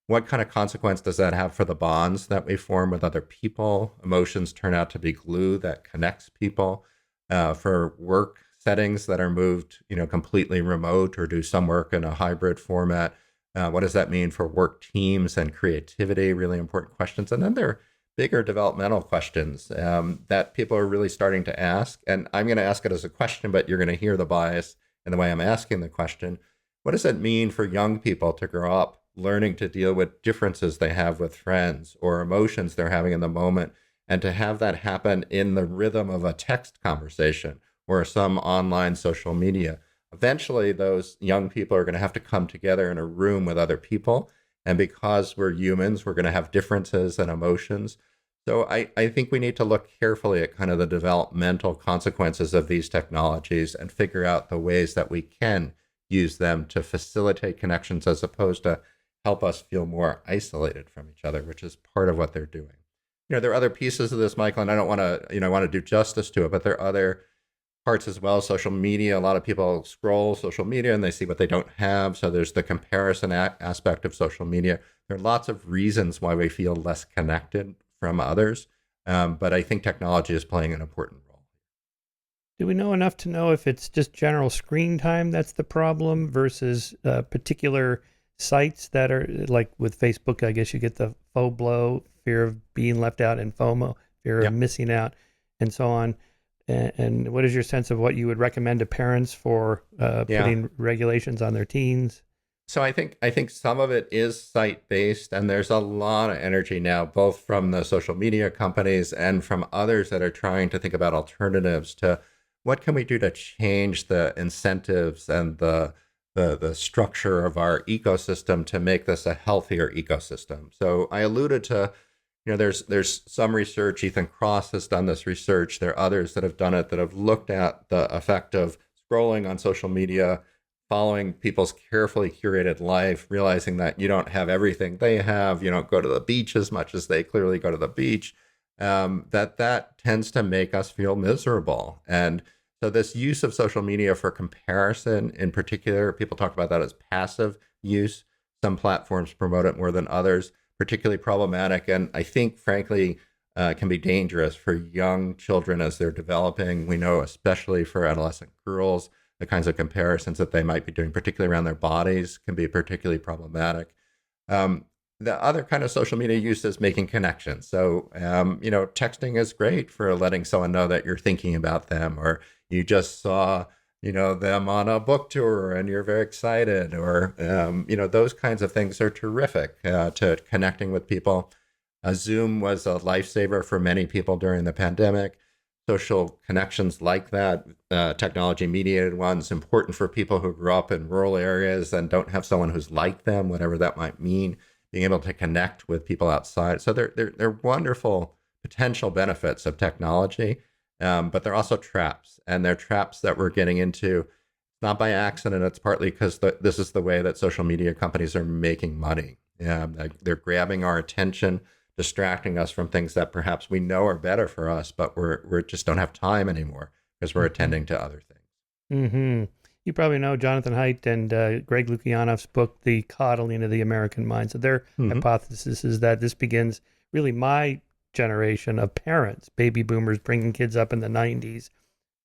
what kind of consequence does that have for the bonds that we form with other people? Emotions turn out to be glue that connects people. For work settings that are moved, completely remote or do some work in a hybrid format, what does that mean for work teams and creativity? Really important questions. And then there are bigger developmental questions that people are really starting to ask. And I'm going to ask it as a question, but you're going to hear the bias in the way I'm asking the question. What does it mean for young people to grow up learning to deal with differences they have with friends or emotions they're having in the moment, and to have that happen in the rhythm of a text conversation or some online social media? Eventually, those young people are going to have to come together in a room with other people. And because we're humans, we're going to have differences and emotions. So I think we need to look carefully at kind of the developmental consequences of these technologies and figure out the ways that we can use them to facilitate connections as opposed to help us feel more isolated from each other, which is part of what they're doing. There are other pieces of this, Michael, and I don't want to, do justice to it, but there are other parts as well. Social media, a lot of people scroll social media and they see what they don't have. So there's the comparison aspect of social media. There are lots of reasons why we feel less connected from others. But I think technology is playing an important role.
Do we know enough to know if it's just general screen time that's the problem versus particular sites that are like with Facebook? I guess you get the FOBLO, fear of being left out, and FOMO, fear of missing out, and so on. And what is your sense of what you would recommend to parents for putting regulations on their teens?
So I think some of it is site-based, and there's a lot of energy now, both from the social media companies and from others that are trying to think about alternatives to what can we do to change the incentives and the structure of our ecosystem to make this a healthier ecosystem. So I alluded to, there's some research. Ethan Cross has done this research. There are others that have done it that have looked at the effect of scrolling on social media, following people's carefully curated life, realizing that you don't have everything they have. You don't go to the beach as much as they clearly go to the beach. That tends to make us feel miserable. And so this use of social media for comparison in particular, people talk about that as passive use. Some platforms promote it more than others, particularly problematic. And I think, frankly, can be dangerous for young children as they're developing. We know, especially for adolescent girls, the kinds of comparisons that they might be doing, particularly around their bodies, can be particularly problematic. The other kind of social media use is making connections. So, texting is great for letting someone know that you're thinking about them, or you just saw, them on a book tour and you're very excited, or, those kinds of things are terrific to connecting with people. Zoom was a lifesaver for many people during the pandemic. Social connections like that, technology mediated ones, important for people who grew up in rural areas and don't have someone who's like them, whatever that might mean. Being able to connect with people outside. So they're wonderful potential benefits of technology, but they're also traps. And they're traps that we're getting into not by accident. It's partly because this is the way that social media companies are making money. They're grabbing our attention, distracting us from things that perhaps we know are better for us, but we're just don't have time anymore because we're attending to other things.
Mm-hmm. You probably know Jonathan Haidt and Greg Lukianoff's book, The Coddling of the American Mind. So their hypothesis is that this begins really my generation of parents, baby boomers bringing kids up in the 90s,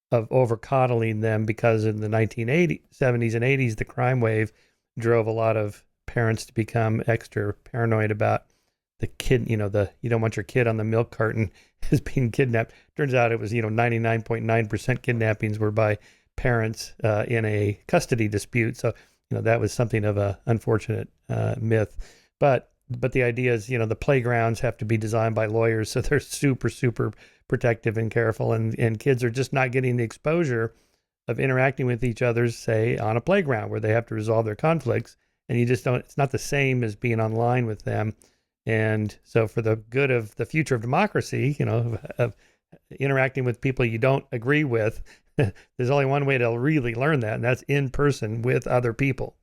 of over-coddling them because in the 1970s and 80s, the crime wave drove a lot of parents to become extra paranoid about the kid, you don't want your kid on the milk carton as being kidnapped. Turns out it was, 99.9% kidnappings were by parents in a custody dispute. So, that was something of a unfortunate myth. But the idea is, the playgrounds have to be designed by lawyers, so they're super, super protective and careful, and kids are just not getting the exposure of interacting with each other, say, on a playground where they have to resolve their conflicts, and you just don't, it's not the same as being online with them. And so for the good of the future of democracy, of interacting with people you don't agree with, there's only one way to really learn that, and that's in person with other people.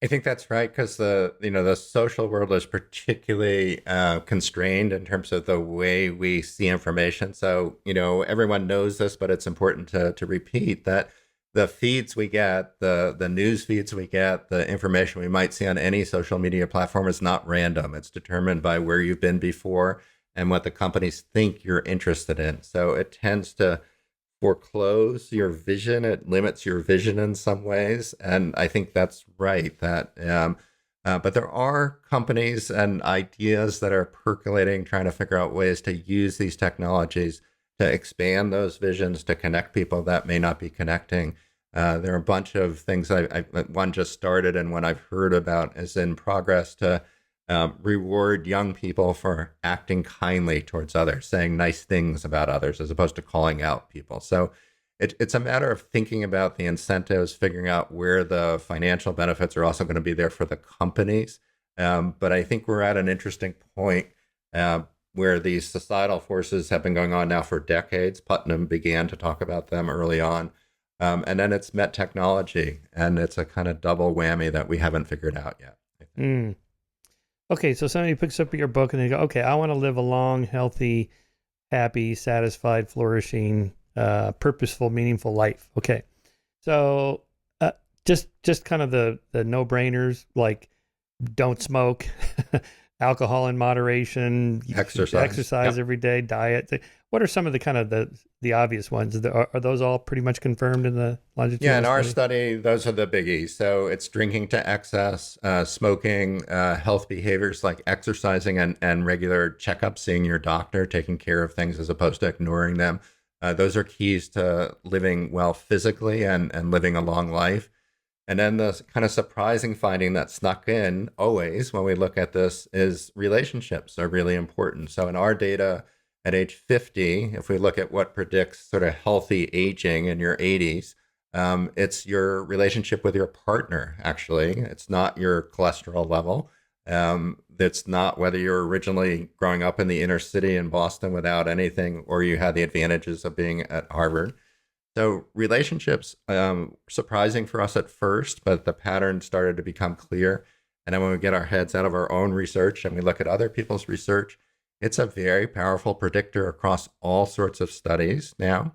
I think that's right because the social world is particularly constrained in terms of the way we see information. So everyone knows this, but it's important to repeat that the feeds we get, the news feeds we get, the information we might see on any social media platform is not random. It's determined by where you've been before and what the companies think you're interested in. So it tends to foreclose your vision. It limits your vision in some ways. And I think that's right. But there are companies and ideas that are percolating, trying to figure out ways to use these technologies to expand those visions, to connect people that may not be connecting. There are a bunch of things. One just started, and one I've heard about is in progress to reward young people for acting kindly towards others, saying nice things about others, as opposed to calling out people. So it's a matter of thinking about the incentives, figuring out where the financial benefits are also going to be there for the companies. But I think we're at an interesting point where these societal forces have been going on now for decades. Putnam began to talk about them early on. And then it's met technology, and it's a kind of double whammy that we haven't figured out yet.
Okay, so somebody picks up your book and they go, okay, I want to live a long, healthy, happy, satisfied, flourishing, purposeful, meaningful life. Okay, so just kind of the no-brainers, like don't smoke, alcohol in moderation, exercise
Yep.
every day, diet. What are some of the kind of the obvious ones? Are those all pretty much confirmed in the longitudinal
Yeah, in our
study?
study, those are the biggies. So it's drinking to excess, smoking, health behaviors like exercising and regular checkups, seeing your doctor, taking care of things as opposed to ignoring them. Those are keys to living well physically and living a long life. And then the kind of surprising finding that snuck in always when we look at this is relationships are really important. So in our data at age 50, if we look at what predicts sort of healthy aging in your 80s, it's your relationship with your partner, actually. It's not your cholesterol level. It's not whether you're originally growing up in the inner city in Boston without anything, or you had the advantages of being at Harvard. So relationships, surprising for us at first, but the pattern started to become clear. And then when we get our heads out of our own research and we look at other people's research, it's a very powerful predictor across all sorts of studies now.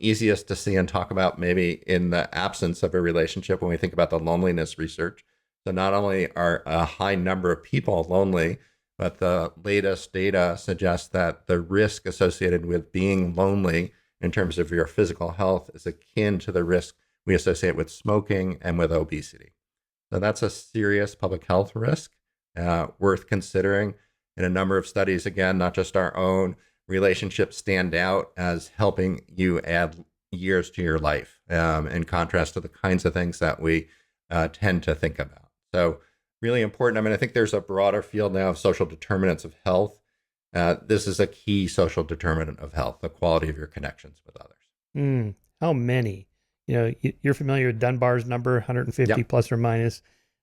Easiest to see and talk about maybe in the absence of a relationship when we think about the loneliness research. So not only are a high number of people lonely, but the latest data suggests that the risk associated with being lonely in terms of your physical health is akin to the risk we associate with smoking and with obesity. So that's a serious public health risk worth considering. In a number of studies, again, not just our own, relationships stand out as helping you add years to your life, in contrast to the kinds of things that we tend to think about. So really important. I mean, I think there's a broader field now of social determinants of health. This is a key social determinant of health, the quality of your connections with others.
How many? You're familiar with Dunbar's number, 150
Yep.
plus or minus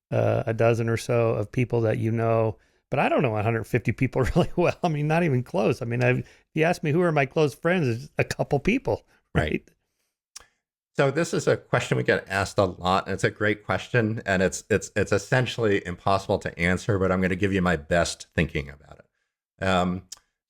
a dozen or so of people that you know. But I don't know 150 people really well. I mean, not even close. I mean, if you ask me who are my close friends, it's a couple people, right?
So this is a question we get asked a lot, and it's a great question, and it's essentially impossible to answer, but I'm going to give you my best thinking about it.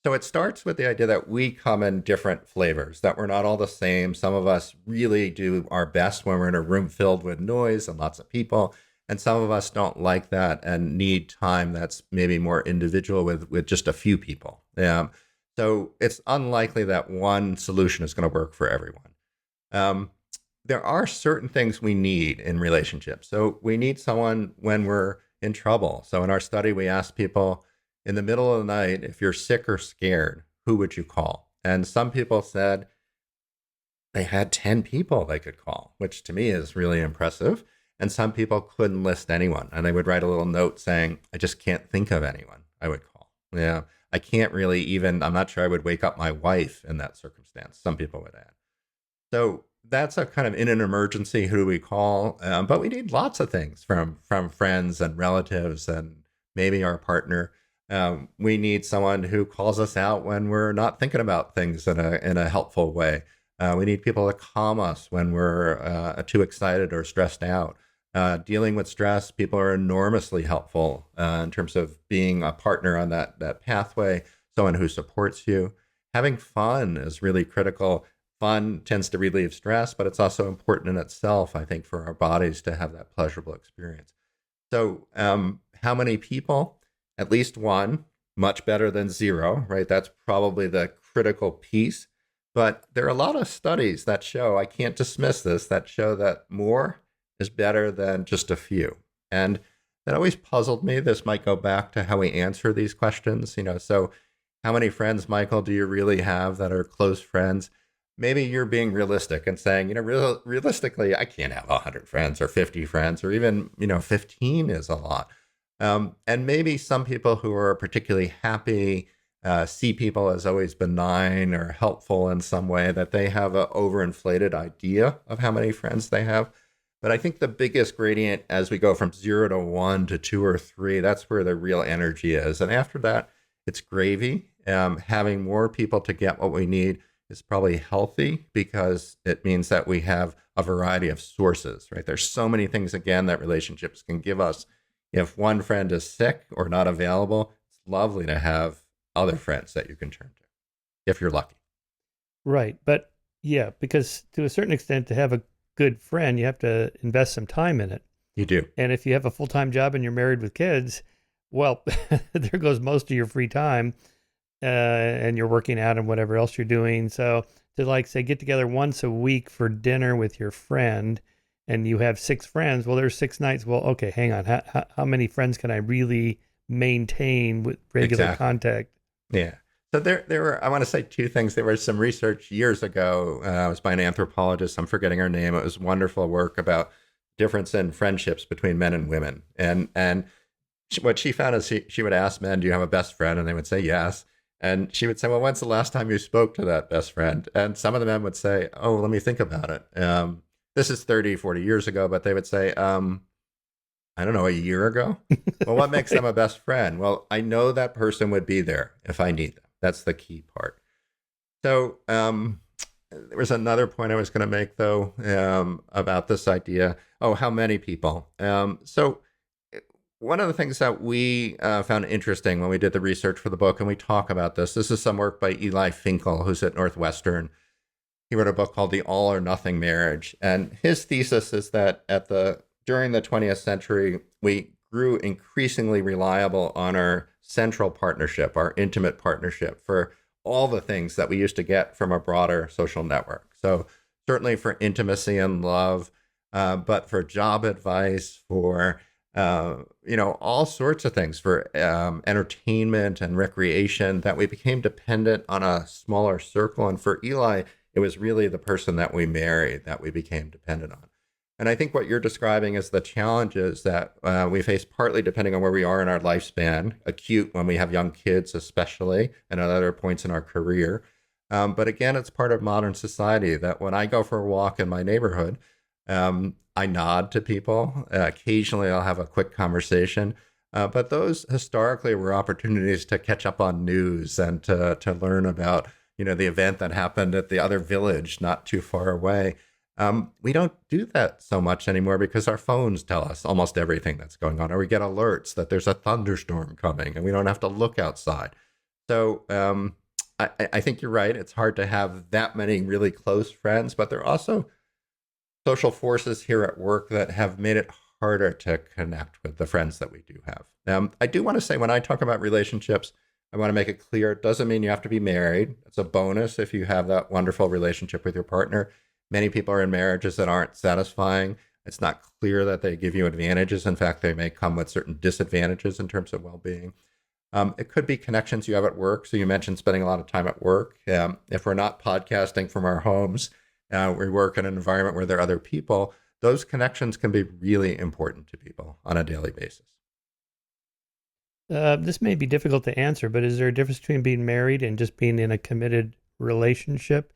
So it starts with the idea that we come in different flavors, that we're not all the same. Some of us really do our best when we're in a room filled with noise and lots of people, and some of us don't like that and need time that's maybe more individual with just a few people. So it's unlikely that one solution is going to work for everyone. There are certain things we need in relationships. So we need someone when we're in trouble. So in our study, we asked people in the middle of the night, if you're sick or scared, who would you call? And some people said they had 10 people they could call, which to me is really impressive. And some people couldn't list anyone. And they would write a little note saying, I just can't think of anyone I would call. Yeah, I can't really even, I'm not sure I would wake up my wife in that circumstance. Some people would add. So that's a kind of in an emergency, who do we call? But we need lots of things from friends and relatives and maybe our partner. We need someone who calls us out when we're not thinking about things in a helpful way. We need people to calm us when we're too excited or stressed out. Dealing with stress, people are enormously helpful in terms of being a partner on that pathway, someone who supports you. Having fun is really critical. Fun tends to relieve stress, but it's also important in itself, I think, for our bodies to have that pleasurable experience. So how many people? At least one, much better than zero, right? That's probably the critical piece. But there are a lot of studies that show, I can't dismiss this, that show that more is better than just a few. And that always puzzled me. This might go back to how we answer these questions. So how many friends, Michael, do you really have that are close friends? Maybe you're being realistic and saying, realistically, I can't have 100 friends or 50 friends or even, 15 is a lot. And maybe some people who are particularly happy see people as always benign or helpful in some way, that they have an overinflated idea of how many friends they have. But I think the biggest gradient as we go from 0 to 1 to 2 or 3, that's where the real energy is. And after that, it's gravy. Having more people to get what we need is probably healthy because it means that we have a variety of sources, right? There's so many things, again, that relationships can give us. If one friend is sick or not available, it's lovely to have other friends that you can turn to, if you're lucky.
Right. But yeah, because to a certain extent, to have a good friend, you have to invest some time in it.
You do.
And if you have a full-time job and you're married with kids, well, there goes most of your free time, and you're working out and whatever else you're doing. So to say, get together once a week for dinner with your friend and you have 6 friends, well, there's 6 nights. Well, okay, hang on. How many friends can I really maintain with regular contact?
Yeah. So there were, I want to say 2 things. There was some research years ago. It was by an anthropologist. I'm forgetting her name. It was wonderful work about difference in friendships between men and women. And what she found is she would ask men, do you have a best friend? And they would say yes. And she would say, well, when's the last time you spoke to that best friend? And some of the men would say, oh, let me think about it. This is 30, 40 years ago, but they would say, I don't know, a year ago? Well, what makes them a best friend? Well, I know that person would be there if I need them. That's the key part. So there was another point I was going to make, though, about this idea. Oh, how many people? So one of the things that we found interesting when we did the research for the book, and we talk about this is some work by Eli Finkel, who's at Northwestern. He wrote a book called The All or Nothing Marriage. And his thesis is that during the 20th century, we grew increasingly reliable on our central partnership, our intimate partnership, for all the things that we used to get from a broader social network. So certainly for intimacy and love, but for job advice, for all sorts of things, for entertainment and recreation, that we became dependent on a smaller circle. And for Eli, it was really the person that we married that we became dependent on. And I think what you're describing is the challenges that we face, partly depending on where we are in our lifespan, acute when we have young kids especially, and at other points in our career. But again, it's part of modern society that when I go for a walk in my neighborhood, I nod to people. Occasionally, I'll have a quick conversation. But those historically were opportunities to catch up on news and to learn about the event that happened at the other village not too far away. We don't do that so much anymore because our phones tell us almost everything that's going on, or we get alerts that there's a thunderstorm coming and we don't have to look outside. So I think you're right. It's hard to have that many really close friends, but there are also social forces here at work that have made it harder to connect with the friends that we do have. I do want to say, when I talk about relationships, I want to make it clear, it doesn't mean you have to be married. It's a bonus if you have that wonderful relationship with your partner. Many people are in marriages that aren't satisfying. It's not clear that they give you advantages. In fact, they may come with certain disadvantages in terms of well-being. It could be connections you have at work. So you mentioned spending a lot of time at work. If we're not podcasting from our homes, we work in an environment where there are other people, those connections can be really important to people on a daily basis.
This may be difficult to answer, but is there a difference between being married and just being in a committed relationship?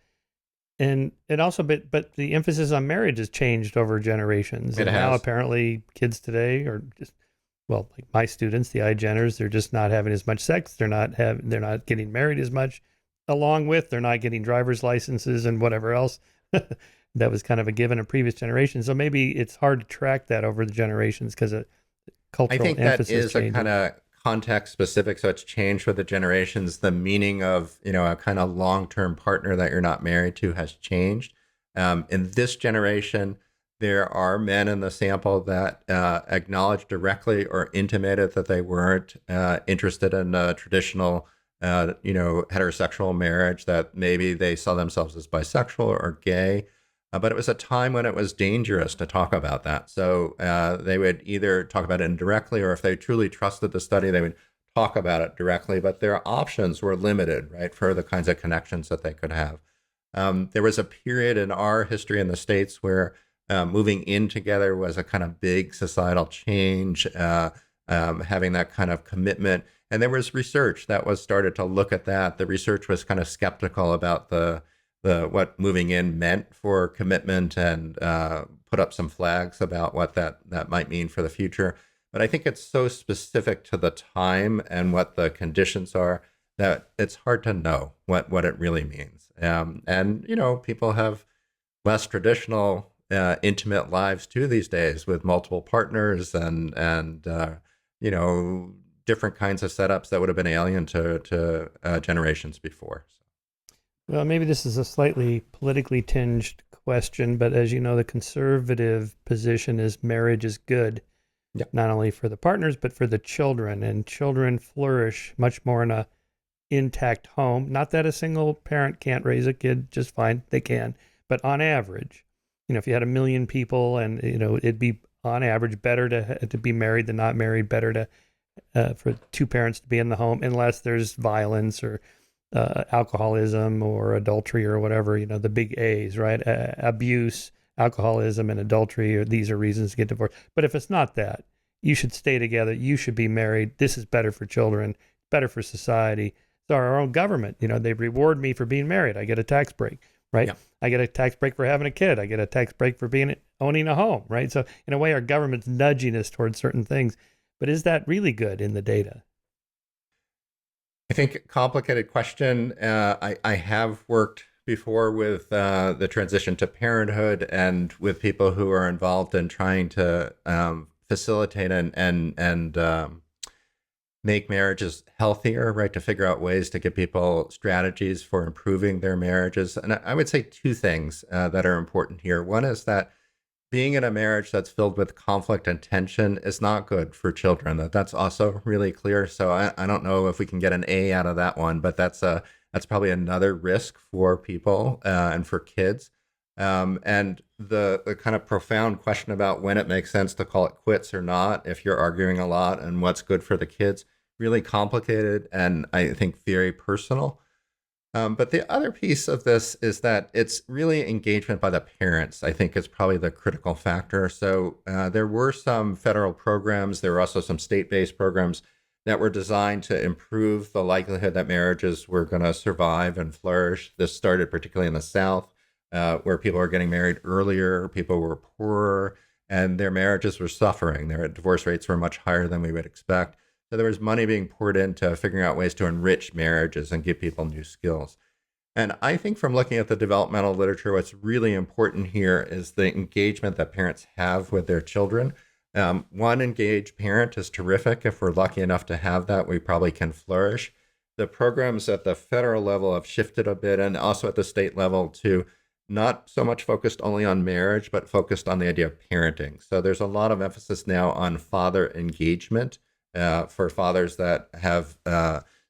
And also, but the emphasis on marriage has changed over generations.
It
and
has.
Now apparently kids today are just, well, like my students, the iGeners, they're just not having as much sex. They're not getting married as much. Along with, they're not getting driver's licenses and whatever else that was kind of a given in previous generations. So maybe it's hard to track that over the generations because of
I
cultural
think that
emphasis
is a
changing.
kind of context specific. So it's changed with the generations. The meaning of, a kind of long-term partner that you're not married to has changed. In this generation, there are men in the sample that acknowledged directly or intimated that they weren't interested in a traditional, heterosexual marriage, that maybe they saw themselves as bisexual or gay. But it was a time when it was dangerous to talk about that. So they would either talk about it indirectly, or if they truly trusted the study, they would talk about it directly. But their options were limited, right, for the kinds of connections that they could have. There was a period in our history in the States where moving in together was a kind of big societal change, having that kind of commitment. And there was research that was started to look at that. The research was kind of skeptical about the what moving in meant for commitment, and put up some flags about what that might mean for the future. But I think it's so specific to the time and what the conditions are that it's hard to know what it really means. And people have less traditional, intimate lives too these days, with multiple partners and different kinds of setups that would have been alien to generations before.
Well, maybe this is a slightly politically tinged question, but as you know, the conservative position is marriage is good,
Yeah.
not only for the partners, but for the children. And children flourish much more in a intact home. Not that a single parent can't raise a kid just fine, they can. But on average, if you had 1 million people, and it'd be on average better to be married than not married, better to for two parents to be in the home, unless there's violence or alcoholism or adultery or whatever, the big A's, right? Abuse, alcoholism, and adultery, these are reasons to get divorced. But if it's not that, you should stay together. You should be married. This is better for children, better for society. So our own government, they reward me for being married. I get a tax break, right?
Yeah.
I get a tax break for having a kid. I get a tax break for owning a home, right? So in a way, our government's nudging us towards certain things. But is that really good in the data?
I think complicated question. I have worked before with the transition to parenthood, and with people who are involved in trying to facilitate and make marriages healthier, right? To figure out ways to give people strategies for improving their marriages. And I would say two things that are important here. One is that being in a marriage that's filled with conflict and tension is not good for children. That's also really clear. So I don't know if we can get an A out of that one, but that's probably another risk for people and for kids. And the kind of profound question about when it makes sense to call it quits or not, if you're arguing a lot, and what's good for the kids, really complicated, and I think very personal. But the other piece of this is that it's really engagement by the parents. I think is probably the critical factor. So there were some federal programs. There were also some state-based programs that were designed to improve the likelihood that marriages were going to survive and flourish. This started particularly in the South, where people were getting married earlier, people were poorer, and their marriages were suffering. Their divorce rates were much higher than we would expect. So there was money being poured into figuring out ways to enrich marriages and give people new skills. And I think from looking at the developmental literature, what's really important here is the engagement that parents have with their children. One engaged parent is terrific. If we're lucky enough to have that, we probably can flourish. The programs at the federal level have shifted a bit, and also at the state level, to not so much focused only on marriage, but focused on the idea of parenting. So there's a lot of emphasis now on father engagement. For fathers that have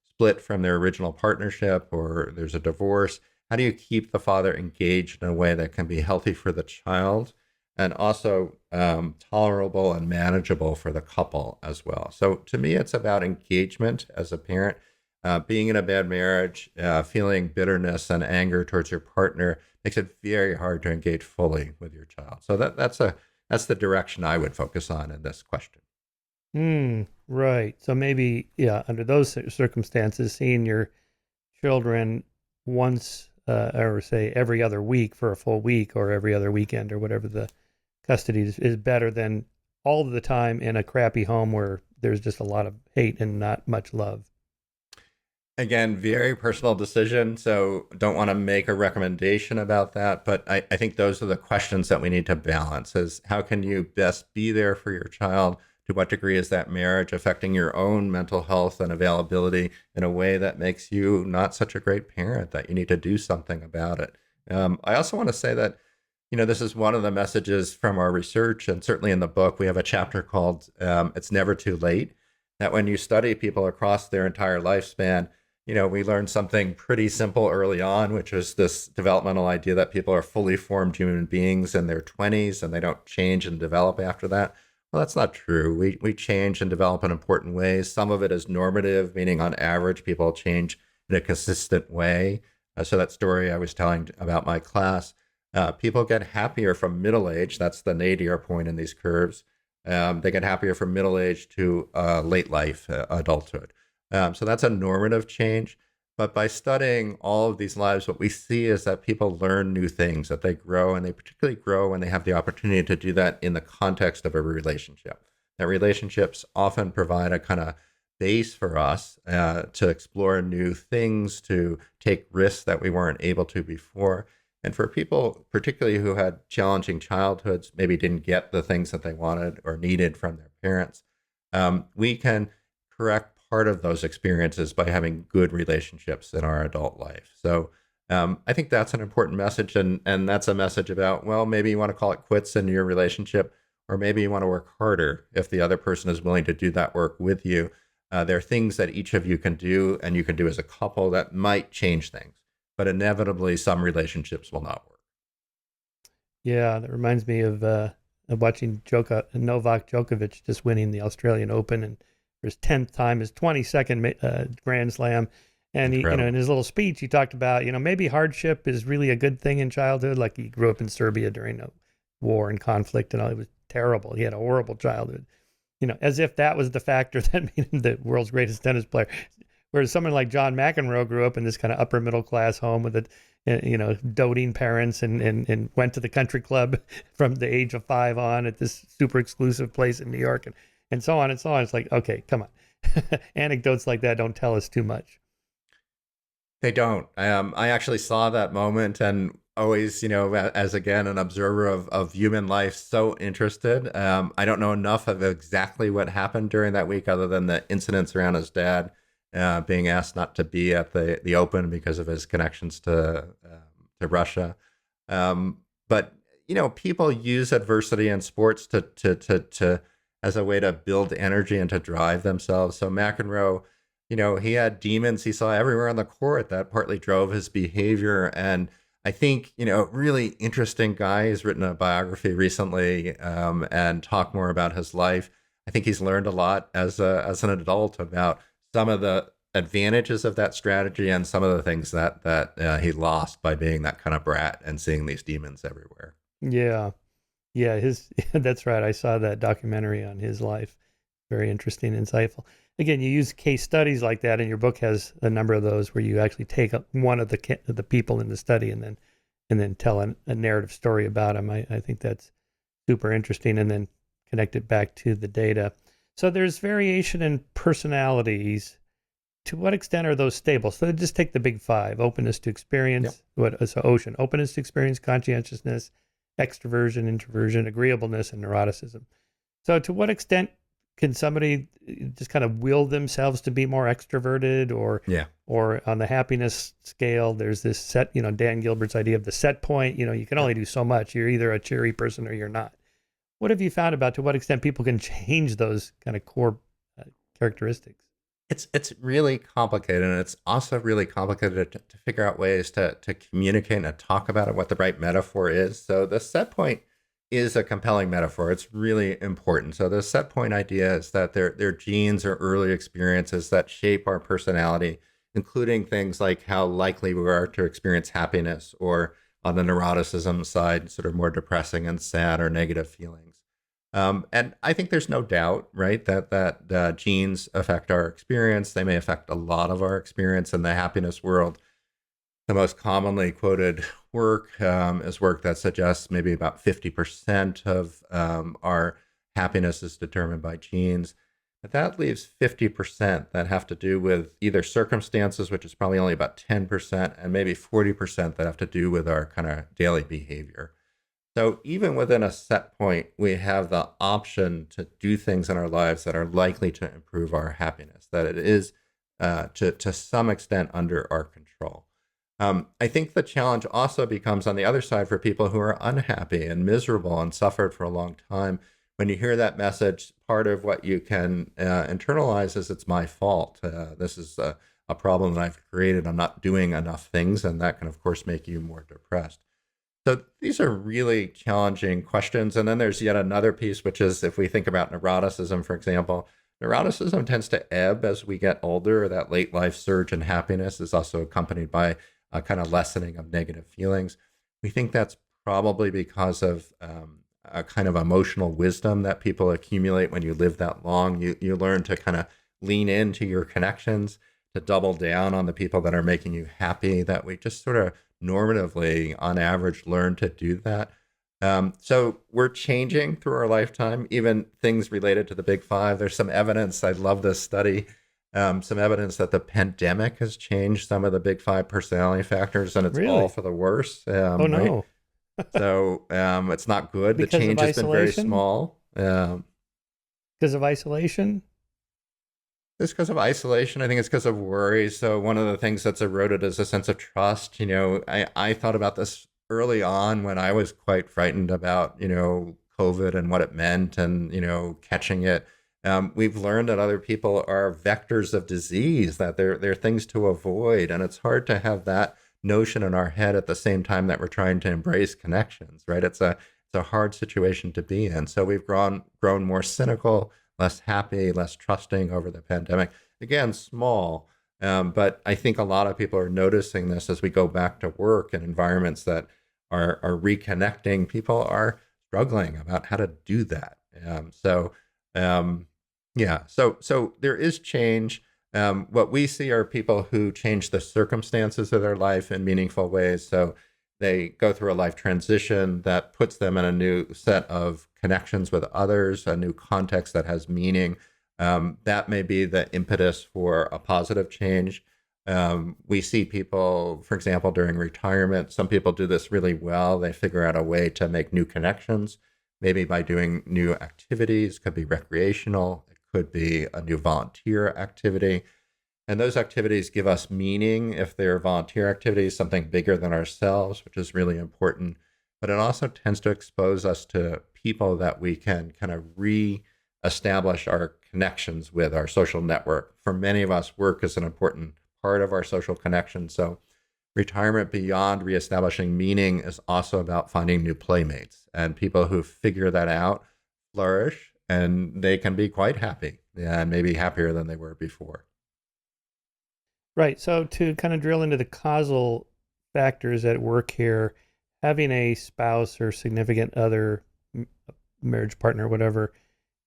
split from their original partnership, or there's a divorce. How do you keep the father engaged in a way that can be healthy for the child, and also tolerable and manageable for the couple as well? So to me, it's about engagement as a parent. Being in a bad marriage, feeling bitterness and anger towards your partner makes it very hard to engage fully with your child. So that's the direction I would focus on in this question.
Right. So maybe, under those circumstances, seeing your children once, or say every other week for a full week, or every other weekend, or whatever the custody is better than all the time in a crappy home where there's just a lot of hate and not much love.
Again, very personal decision. So don't want to make a recommendation about that. But I think those are the questions that we need to balance is how can you best be there for your child? To what degree is that marriage affecting your own mental health and availability in a way that makes you not such a great parent that you need to do something about it? I also want to say that, this is one of the messages from our research, and certainly in the book, we have a chapter called It's Never Too Late, that when you study people across their entire lifespan, we learned something pretty simple early on, which is this developmental idea that people are fully formed human beings in their 20s and they don't change and develop after that. Well, that's not true. We change and develop in important ways. Some of it is normative, meaning on average, people change in a consistent way. So that story I was telling about my class, people get happier from middle age. That's the nadir point in these curves. They get happier from middle age to late life, adulthood. So that's a normative change. But by studying all of these lives, what we see is that people learn new things, that they grow, and they particularly grow when they have the opportunity to do that in the context of a relationship. That relationships often provide a kind of base for us to explore new things, to take risks that we weren't able to before. And for people, particularly who had challenging childhoods, maybe didn't get the things that they wanted or needed from their parents, we can correct part of those experiences by having good relationships in our adult life. So I think that's an important message. And that's a message about, well, maybe you want to call it quits in your relationship, or maybe you want to work harder if the other person is willing to do that work with you. There are things that each of you can do and you can do as a couple that might change things, but inevitably some relationships will not work.
Yeah, that reminds me of watching Novak Djokovic just winning the Australian Open and for his 10th time, his 22nd Grand Slam. And he,
Incredible.
in his little speech, he talked about, maybe hardship is really a good thing in childhood. Like he grew up in Serbia during a war and conflict and all. It was terrible. He had a horrible childhood, as if that was the factor that made him the world's greatest tennis player. Whereas someone like John McEnroe grew up in this kind of upper middle class home with doting parents and went to the country club from the age of 5 on at this super exclusive place in New York and so on and so on. It's like, okay, come on. Anecdotes like that don't tell us too much.
They don't. I actually saw that moment and always, as again, an observer of human life, so interested. I don't know enough of exactly what happened during that week other than the incidents around his dad being asked not to be at the Open because of his connections to Russia. But, people use adversity in sports to as a way to build energy and to drive themselves. So McEnroe, he had demons he saw everywhere on the court that partly drove his behavior. And I think, really interesting guy. He's written a biography recently and talked more about his life. I think he's learned a lot as an adult about some of the advantages of that strategy and some of the things that he lost by being that kind of brat and seeing these demons everywhere.
Yeah. Yeah, that's right. I saw that documentary on his life. Very interesting, insightful. Again, you use case studies like that, and your book has a number of those where you actually take one of the people in the study and then tell a narrative story about them. I think that's super interesting, and then connect it back to the data. So there's variation in personalities. To what extent are those stable? So just take the big 5: openness to experience. Yep. So Ocean: openness to experience, conscientiousness, extroversion, introversion, agreeableness, and neuroticism. So to what extent can somebody just kind of will themselves to be more extroverted or on the happiness scale, there's this set, Dan Gilbert's idea of the set point, you can only do so much. You're either a cheery person or you're not. What have you found about to what extent people can change those kind of core characteristics?
It's really complicated, and it's also really complicated to figure out ways to communicate and to talk about it, what the right metaphor is. So the set point is a compelling metaphor. It's really important. So the set point idea is that they're genes or early experiences that shape our personality, including things like how likely we are to experience happiness, or on the neuroticism side, sort of more depressing and sad or negative feelings. And I think there's no doubt, right, that genes affect our experience. They may affect a lot of our experience in the happiness world. The most commonly quoted work is work that suggests maybe about 50% of our happiness is determined by genes. But that leaves 50% that have to do with either circumstances, which is probably only about 10%, and maybe 40% that have to do with our kind of daily behavior. So even within a set point, we have the option to do things in our lives that are likely to improve our happiness, that it is to some extent under our control. I think the challenge also becomes on the other side for people who are unhappy and miserable and suffered for a long time. When you hear that message, part of what you can internalize is it's my fault. This is a problem that I've created. I'm not doing enough things, and that can, of course, make you more depressed. So these are really challenging questions. And then there's yet another piece, which is if we think about neuroticism, for example, neuroticism tends to ebb as we get older. That late life surge in happiness is also accompanied by a kind of lessening of negative feelings. We think that's probably because of a kind of emotional wisdom that people accumulate when you live that long. You learn to kind of lean into your connections, to double down on the people that are making you happy, that we just sort of normatively, on average, learn to do that. So we're changing through our lifetime, even things related to the big five. There's some evidence, I love this study, some evidence that the pandemic has changed some of the big five personality factors, and it's
Really?
all for the worse.
Oh, no.
Right? So it's not good.
Because
the change
of
has been very
isolation?
small.
Because of isolation?
It's because of isolation. I think it's because of worry. So one of the things that's eroded is a sense of trust. I thought about this early on when I was quite frightened about, COVID and what it meant and, catching it. We've learned that other people are vectors of disease, that they're things to avoid. And it's hard to have that notion in our head at the same time that we're trying to embrace connections, right? It's a hard situation to be in. So we've grown more cynical, less happy, less trusting over the pandemic. Again, small, but I think a lot of people are noticing this as we go back to work in environments that are reconnecting. People are struggling about how to do that. So there is change. What we see are people who change the circumstances of their life in meaningful ways. So they go through a life transition that puts them in a new set of connections with others, a new context that has meaning. That may be the impetus for a positive change. We see people, for example, during retirement, some people do this really well. They figure out a way to make new connections, maybe by doing new activities, could be recreational, it could be a new volunteer activity. And those activities give us meaning if they're volunteer activities, something bigger than ourselves, which is really important. But it also tends to expose us to people that we can kind of re-establish our connections with, our social network. For many of us, work is an important part of our social connection. So retirement beyond reestablishing meaning is also about finding new playmates. And people who figure that out flourish, and they can be quite happy, and maybe happier than they were before.
Right. So to kind of drill into the causal factors at work here, having a spouse or significant other, marriage partner, whatever,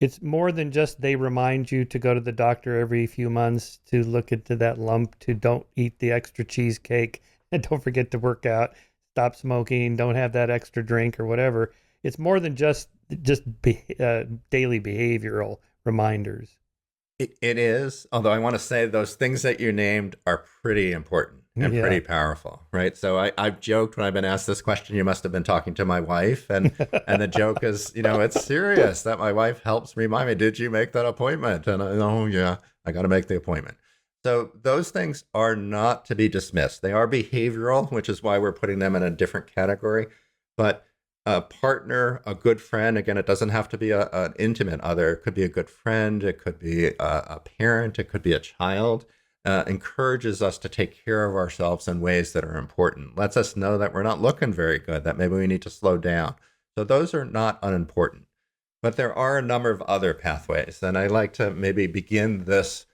it's more than just they remind you to go to the doctor every few months to look into that lump, to don't eat the extra cheesecake, and don't forget to work out, stop smoking, don't have that extra drink or whatever. It's more than just daily behavioral reminders.
It is, although I want to say those things that you named are pretty important and
Yeah.
pretty powerful, right? So I've joked when I've been asked this question, you must have been talking to my wife. And the joke is, it's serious that my wife helps remind me, did you make that appointment? And oh yeah, I got to make the appointment. So those things are not to be dismissed. They are behavioral, which is why we're putting them in a different category. But a partner, a good friend, again, it doesn't have to be an intimate other. It could be a good friend. It could be a parent. It could be a child. Encourages us to take care of ourselves in ways that are important. Lets us know that we're not looking very good, that maybe we need to slow down. So those are not unimportant. But there are a number of other pathways. And I like to maybe begin this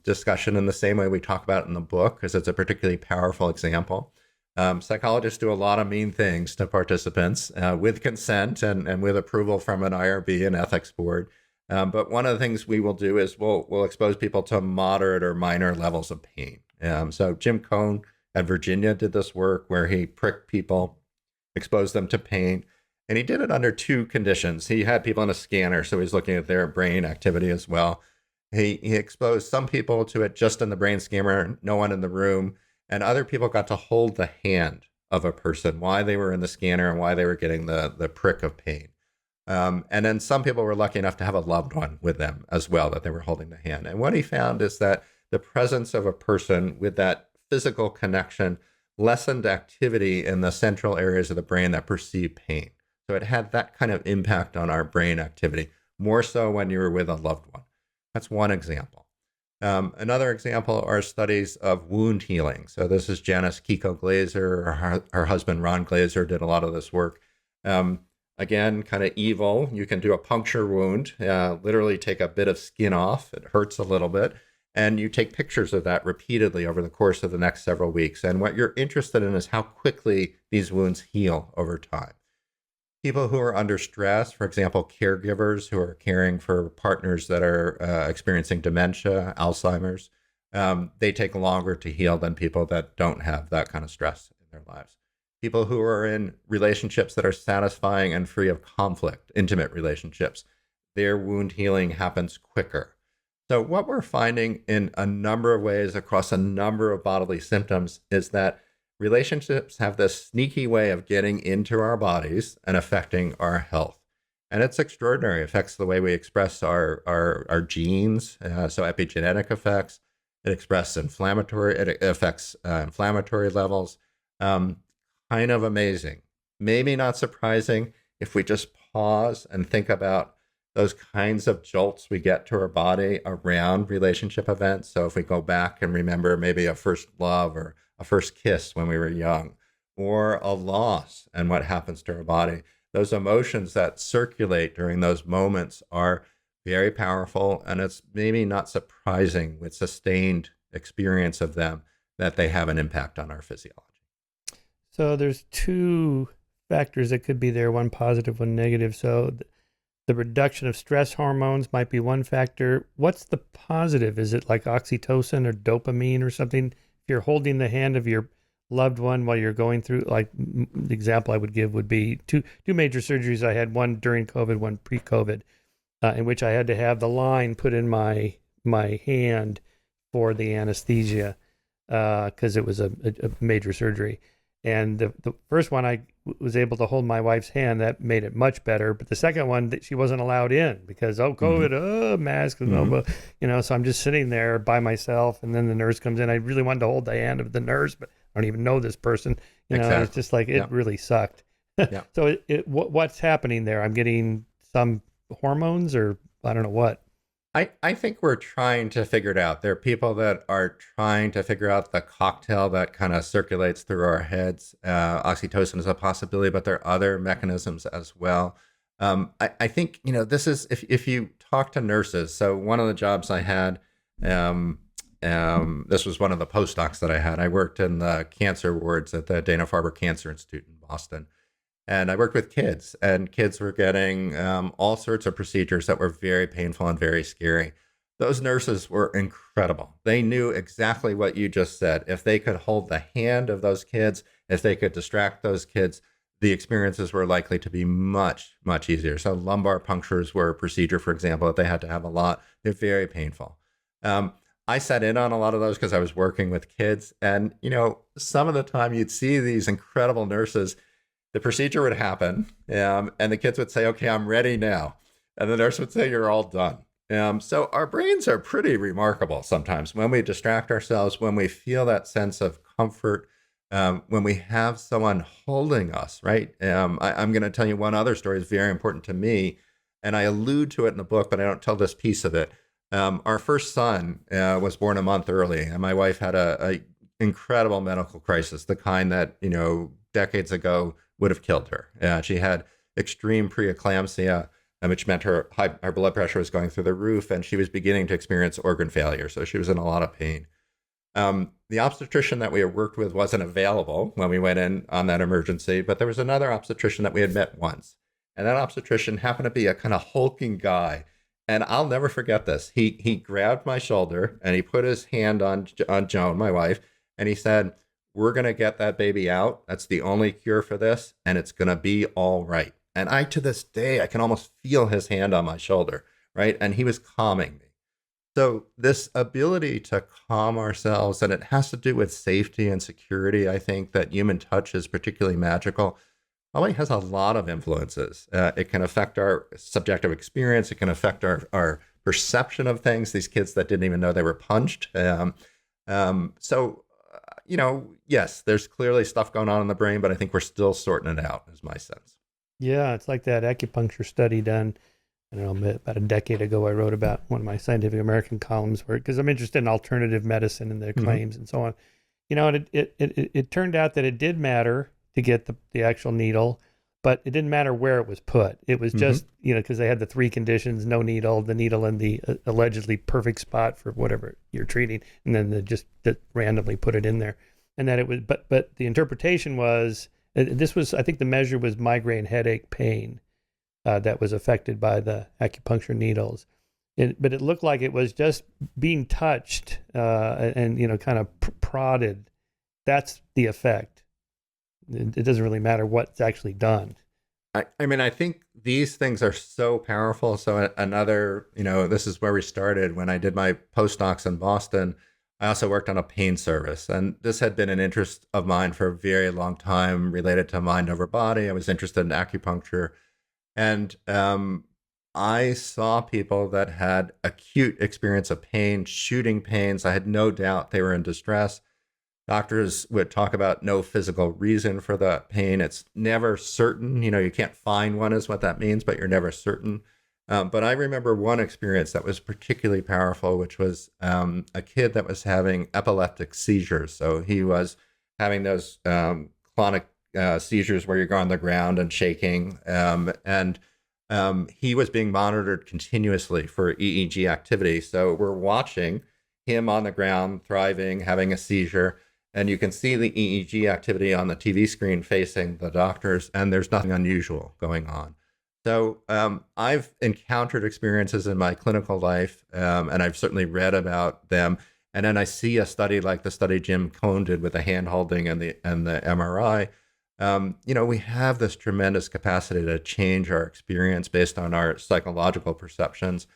discussion in the same way we talk about it in the book, because it's a particularly powerful example. Psychologists do a lot of mean things to participants with consent and with approval from an IRB and ethics board. But one of the things we will do is we'll expose people to moderate or minor levels of pain. So Jim Cohn at Virginia did this work where he pricked people, exposed them to pain, and he did it under two conditions. He had people in a scanner, so he's looking at their brain activity as well. He exposed some people to it just in the brain scanner, no one in the room, and other people got to hold the hand of a person, why they were in the scanner and why they were getting the prick of pain. And then some people were lucky enough to have a loved one with them as well, that they were holding the hand. And what he found is that the presence of a person with that physical connection lessened activity in the central areas of the brain that perceive pain. So it had that kind of impact on our brain activity, more so when you were with a loved one. That's one example. Another example are studies of wound healing. So this is Janice Kiko Glazer. Her husband, Ron Glazer, did a lot of this work. Again, kind of evil. You can do a puncture wound, literally take a bit of skin off. It hurts a little bit. And you take pictures of that repeatedly over the course of the next several weeks. And what you're interested in is how quickly these wounds heal over time. People who are under stress, for example, caregivers who are caring for partners that are experiencing dementia, Alzheimer's, they take longer to heal than people that don't have that kind of stress in their lives. People who are in relationships that are satisfying and free of conflict, intimate relationships, their wound healing happens quicker. So what we're finding in a number of ways across a number of bodily symptoms is that relationships have this sneaky way of getting into our bodies and affecting our health. And it's extraordinary. It affects the way we express our genes, so epigenetic effects. It affects inflammatory levels. Kind of amazing. Maybe not surprising if we just pause and think about those kinds of jolts we get to our body around relationship events. So if we go back and remember maybe a first love or a first kiss when we were young, or a loss and what happens to our body, those emotions that circulate during those moments are very powerful. And it's maybe not surprising with sustained experience of them that they have an impact on our physiology.
So there's two factors that could be there, one positive, one negative. So the reduction of stress hormones might be one factor. What's the positive? Is it like oxytocin or dopamine or something? If you're holding the hand of your loved one while you're going through, like the example I would give would be two major surgeries I had, one during COVID, one pre-COVID, in which I had to have the line put in my hand for the anesthesia because it was a major surgery. And the first one, I was able to hold my wife's hand. That made it much better. But the second one, she wasn't allowed in because, COVID, mask, so I'm just sitting there by myself. And then the nurse comes in. I really wanted to hold the hand of the nurse, but I don't even know this person.
Exactly.
It's just like, it really sucked.
Yeah.
So what's happening there? I'm getting some hormones or I don't know what.
I think we're trying to figure it out. There are people that are trying to figure out the cocktail that kind of circulates through our heads. Oxytocin is a possibility, but there are other mechanisms as well. I think, this is, if you talk to nurses, so one of the jobs I had, this was one of the postdocs that I had. I worked in the cancer wards at the Dana-Farber Cancer Institute in Boston. And I worked with kids, and kids were getting all sorts of procedures that were very painful and very scary. Those nurses were incredible. They knew exactly what you just said. If they could hold the hand of those kids, if they could distract those kids, the experiences were likely to be much, much easier. So lumbar punctures were a procedure, for example, that they had to have a lot. They're very painful. I sat in on a lot of those because I was working with kids. And, some of the time you'd see these incredible nurses. The procedure would happen, and the kids would say, okay, I'm ready now. And the nurse would say, you're all done. So our brains are pretty remarkable sometimes when we distract ourselves, when we feel that sense of comfort, when we have someone holding us, right? I'm going to tell you one other story that's very important to me, and I allude to it in the book, but I don't tell this piece of it. Our first son was born a month early, and my wife had a incredible medical crisis, the kind that, decades ago would have killed her. She had extreme preeclampsia, which meant her blood pressure was going through the roof, and she was beginning to experience organ failure. So she was in a lot of pain. The obstetrician that we had worked with wasn't available when we went in on that emergency, but there was another obstetrician that we had met once. And that obstetrician happened to be a kind of hulking guy. And I'll never forget this. He grabbed my shoulder and he put his hand on Joan, my wife, and he said, we're going to get that baby out. That's the only cure for this, and it's going to be all right. And to this day, I can almost feel his hand on my shoulder, right? And he was calming me. So this ability to calm ourselves, and it has to do with safety and security. I think that human touch is particularly magical. Probably has a lot of influences. It can affect our subjective experience. It can affect our perception of things. These kids that didn't even know they were punched. Yes, there's clearly stuff going on in the brain, but I think we're still sorting it out, is my sense.
Yeah, it's like that acupuncture study done, I don't know, about a decade ago. I wrote about one of my Scientific American columns because I'm interested in alternative medicine and their claims and so on. And it turned out that it did matter to get the actual needle, but it didn't matter where it was put. It was just, because they had the three conditions: no needle, the needle in the allegedly perfect spot for whatever you're treating, and then they just randomly put it in there. And that it was, but the interpretation was, this was, I think the measure was migraine headache pain that was affected by the acupuncture needles. But it looked like it was just being touched and kind of prodded. That's the effect. It doesn't really matter what's actually done.
I mean, I think these things are so powerful. So another, this is where we started when I did my postdocs in Boston. I also worked on a pain service, and this had been an interest of mine for a very long time related to mind over body. I was interested in acupuncture, and I saw people that had acute experience of pain, shooting pains. I had no doubt they were in distress. Doctors would talk about no physical reason for the pain. It's never certain. You can't find one is what that means, but you're never certain. But I remember one experience that was particularly powerful, which was a kid that was having epileptic seizures. So he was having those clonic seizures where you go on the ground and shaking. And he was being monitored continuously for EEG activity. So we're watching him on the ground, thriving, having a seizure. And you can see the EEG activity on the TV screen facing the doctors, and there's nothing unusual going on. So I've encountered experiences in my clinical life, and I've certainly read about them. And then I see a study like the study Jim Cohn did with the hand holding and the MRI. We have this tremendous capacity to change our experience based on our psychological perceptions.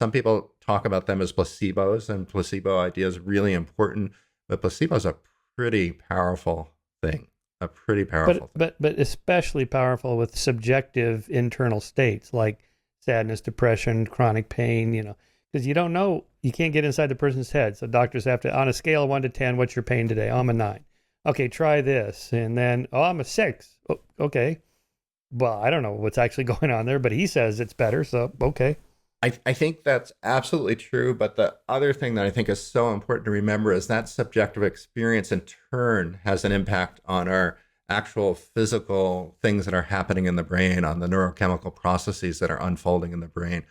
Some people talk about them as placebos, and placebo idea is really important. But placebo is a pretty powerful thing. A pretty powerful thing.
But especially powerful with subjective internal states like sadness, depression, chronic pain, because you don't know, you can't get inside the person's head. So doctors have to, on a scale of 1 to 10, what's your pain today? Oh, I'm a 9. Okay, try this. And then, I'm a 6. Oh, okay. Well, I don't know what's actually going on there, but he says it's better. So, okay.
I think that's absolutely true. But the other thing that I think is so important to remember is that subjective experience in turn has an impact on our actual physical things that are happening in the brain, on the neurochemical processes that are unfolding in the brain.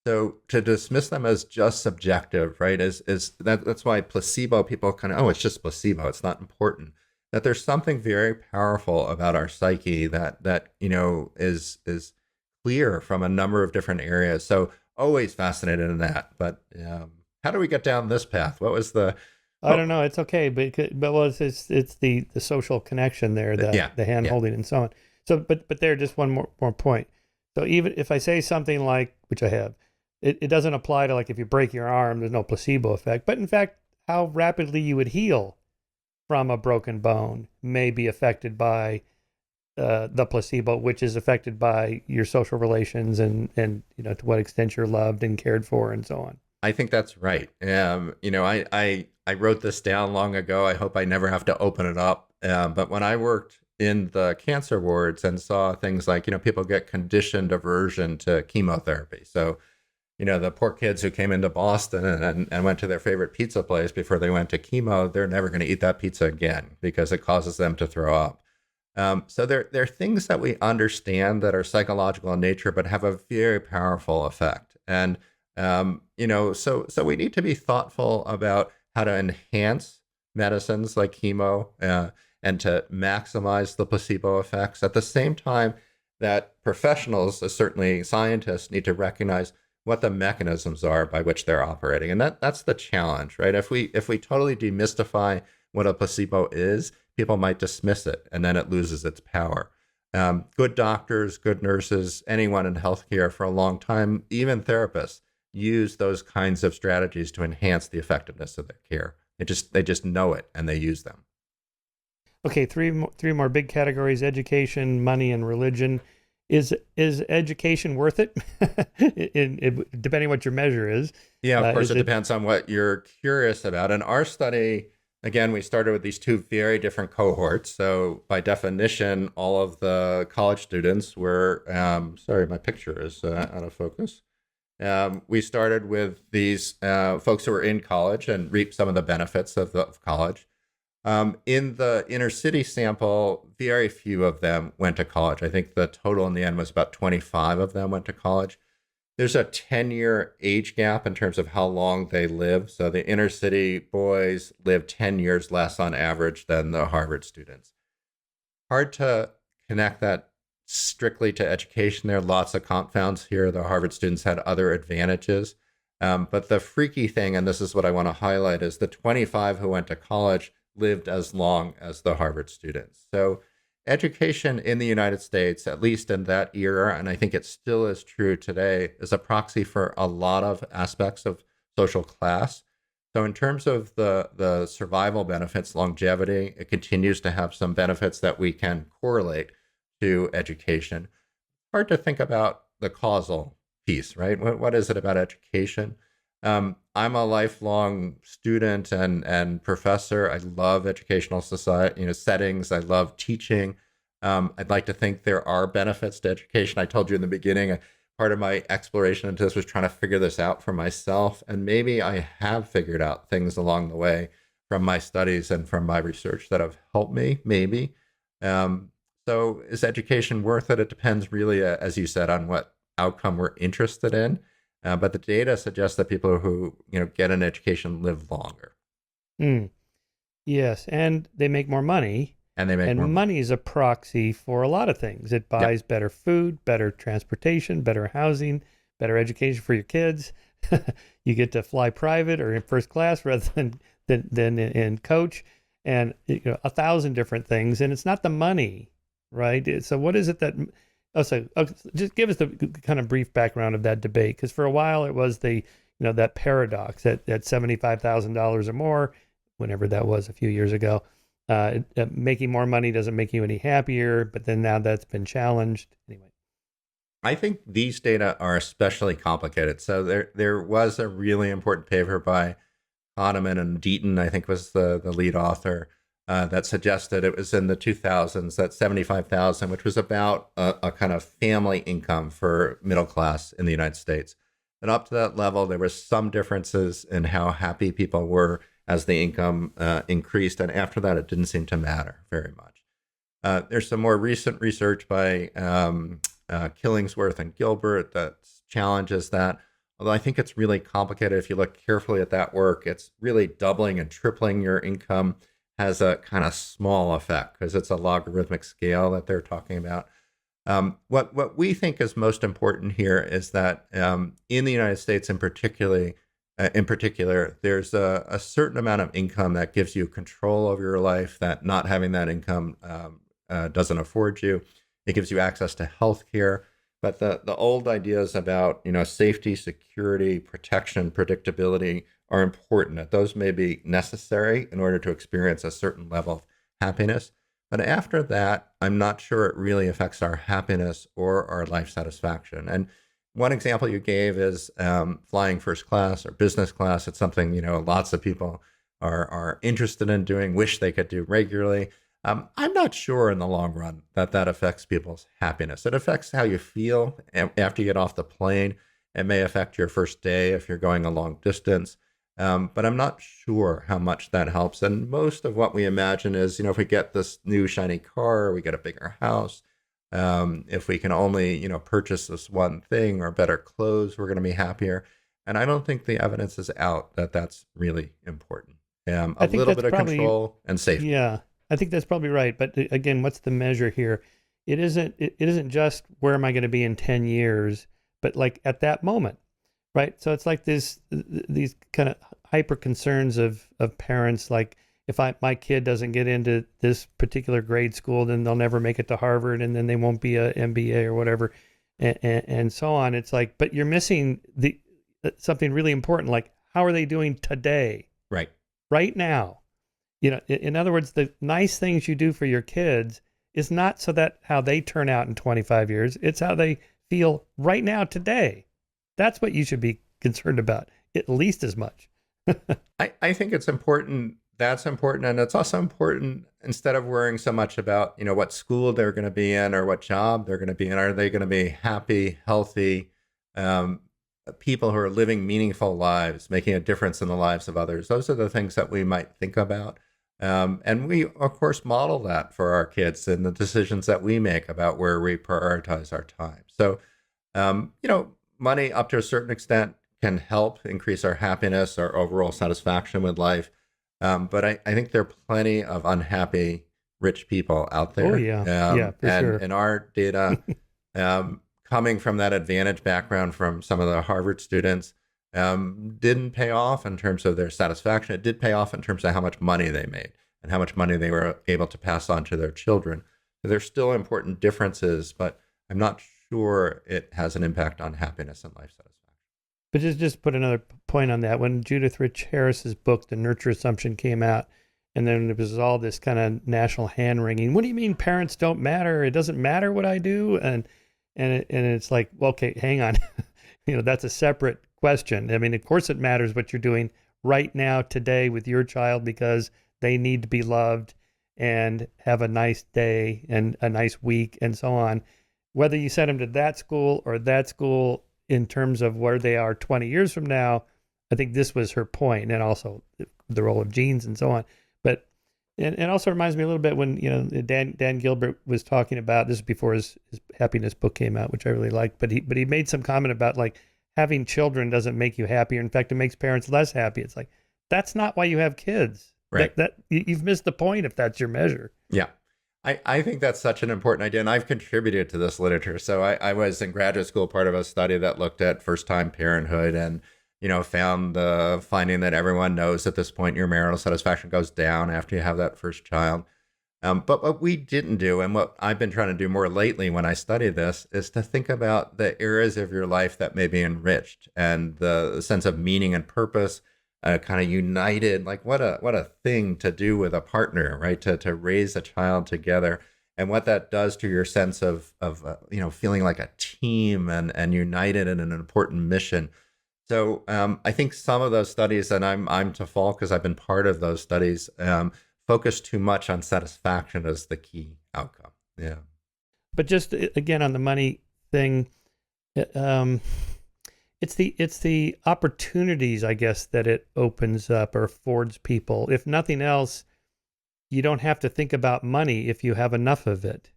So to dismiss them as just subjective, right, that's why placebo, people kind of, it's just placebo, it's not important. That there's something very powerful about our psyche that is clear from a number of different areas. So always fascinated in that. But how do we get down this path? What was the?
I don't know. It's okay, but it's the social connection there, the hand holding and so on. So, but there, just one more point. So even if I say something like, which I have, it doesn't apply to, like, if you break your arm, there's no placebo effect. But in fact, how rapidly you would heal from a broken bone may be affected by the placebo, which is affected by your social relations and to what extent you're loved and cared for and so on.
I think that's right. I wrote this down long ago. I hope I never have to open it up. But when I worked in the cancer wards and saw things like, people get conditioned aversion to chemotherapy. So, the poor kids who came into Boston and went to their favorite pizza place before they went to chemo, they're never going to eat that pizza again because it causes them to throw up. So there are things that we understand that are psychological in nature, but have a very powerful effect. And, so we need to be thoughtful about how to enhance medicines like chemo and to maximize the placebo effects. At the same time that professionals, certainly scientists, need to recognize what the mechanisms are by which they're operating. And that's the challenge, right? If we totally demystify what a placebo is, people might dismiss it, and then it loses its power. Good doctors, good nurses, anyone in healthcare for a long time, even therapists, use those kinds of strategies to enhance the effectiveness of their care. They just know it and they use them.
Okay, three more big categories: education, money, and religion. Is education worth it? Depending what your measure is.
Yeah, of course, it depends on what you're curious about. In our study, again, we started with these two very different cohorts. So by definition, all of the college students were, sorry, my picture is out of focus. We started with these folks who were in college and reaped some of the benefits of college. In the inner city sample, very few of them went to college. I think the total in the end was about 25 of them went to college. There's a 10-year age gap in terms of how long they live. So the inner city boys live 10 years less on average than the Harvard students. Hard to connect that strictly to education. There are lots of confounds here. The Harvard students had other advantages. But the freaky thing, and this is what I want to highlight, is the 25 who went to college lived as long as the Harvard students. So education in the United States, at least in that era, and I think it still is true today, is a proxy for a lot of aspects of social class. So in terms of the survival benefits, longevity, it continues to have some benefits that we can correlate to education. Hard to think about the causal piece, right? What is it about education? I'm a lifelong student and professor. I love educational society, settings. I love teaching. I'd like to think there are benefits to education. I told you in the beginning, part of my exploration into this was trying to figure this out for myself. And maybe I have figured out things along the way from my studies and from my research that have helped me, maybe. So is education worth it? It depends really, as you said, on what outcome we're interested in. But the data suggests that people who get an education live longer.
Yes, and they make more money.
And
money is a proxy for a lot of things. It buys better food, better transportation, better housing, better education for your kids. You get to fly private or in first class rather than in coach, and 1,000 different things. And it's not the money, right? So what is it that? Just give us the kind of brief background of that debate, because for a while it was that paradox at $75,000 or more, whenever that was a few years ago, making more money doesn't make you any happier. But then now that's been challenged. Anyway,
I think these data are especially complicated. So there was a really important paper by Kahneman and Deaton, I think was the lead author, that suggested it was in the 2000s that 75,000, which was about a kind of family income for middle class in the United States. And up to that level, there were some differences in how happy people were as the income increased. And after that, it didn't seem to matter very much. There's some more recent research by Killingsworth and Gilbert that challenges that. Although I think it's really complicated. If you look carefully at that work, it's really doubling and tripling your income has a kind of small effect because it's a logarithmic scale that they're talking about. What we think is most important here is that in the United States in particular, there's a certain amount of income that gives you control over your life that not having that income doesn't afford you. It gives you access to healthcare. But the old ideas about safety, security, protection, predictability are important. That those may be necessary in order to experience a certain level of happiness. But after that, I'm not sure it really affects our happiness or our life satisfaction. And one example you gave is flying first class or business class. It's something lots of people are interested in doing, wish they could do regularly. I'm not sure in the long run that affects people's happiness. It affects how you feel after you get off the plane. It may affect your first day if you're going a long distance. But I'm not sure how much that helps. And most of what we imagine is, if we get this new shiny car, we get a bigger house. If we can only, purchase this one thing or better clothes, we're going to be happier. And I don't think the evidence is out that that's really important. A little bit of control and safety.
Yeah, I think that's probably right. But again, what's the measure here? It isn't just where am I going to be in 10 years, but like at that moment. Right. So it's like these kind of hyper concerns of parents, like if my kid doesn't get into this particular grade school, then they'll never make it to Harvard, and then they won't be a MBA or whatever, and so on. It's like, but you're missing something really important, like how are they doing today,
Right.
right now? In other words, the nice things you do for your kids is not so that how they turn out in 25 years. It's how they feel right now, today. That's what you should be concerned about, at least as much.
I think it's important. That's important. And it's also important, instead of worrying so much about, what school they're going to be in or what job they're going to be in, are they going to be happy, healthy, people who are living meaningful lives, making a difference in the lives of others. Those are the things that we might think about. And we, of course, model that for our kids in the decisions that we make about where we prioritize our time. So, money up to a certain extent can help increase our happiness, our overall satisfaction with life. But I think there are plenty of unhappy rich people out there.
Oh, yeah. Yeah, for
and
sure.
in our data, coming from that advantage background from some of the Harvard students, didn't pay off in terms of their satisfaction. It did pay off in terms of how much money they made and how much money they were able to pass on to their children. So there's still important differences, but I'm not sure it has an impact on happiness and life satisfaction.
But just put another point on that. When Judith Rich Harris's book, The Nurture Assumption, came out, and then there was all this kind of national hand wringing. What do you mean parents don't matter? It doesn't matter what I do? And it's like, well, okay, hang on. That's a separate question. I mean, of course it matters what you're doing right now, today, with your child, because they need to be loved and have a nice day and a nice week and so on. Whether you send them to that school or that school, in terms of where they are 20 years from now, I think this was her point, and also the role of genes and so on. But it also reminds me a little bit when Dan Gilbert was talking about this before his happiness book came out, which I really liked. But he made some comment about, like, having children doesn't make you happier. In fact, it makes parents less happy. It's like, that's not why you have kids.
Right.
That you've missed the point if that's your measure.
Yeah. I think that's such an important idea, and I've contributed to this literature. So I was in graduate school, part of a study that looked at first-time parenthood, and found the finding that everyone knows at this point your marital satisfaction goes down after you have that first child. But what we didn't do, and what I've been trying to do more lately when I study this, is to think about the areas of your life that may be enriched and the sense of meaning and purpose. Kind of united, like what a thing to do with a partner, right? To raise a child together, and what that does to your sense of feeling like a team and united in an important mission. So I think some of those studies, and I'm to fault because I've been part of those studies, focus too much on satisfaction as the key outcome. Yeah.
But just again on the money thing, it's the opportunities, I guess, that it opens up or affords people. If nothing else, you don't have to think about money if you have enough of it.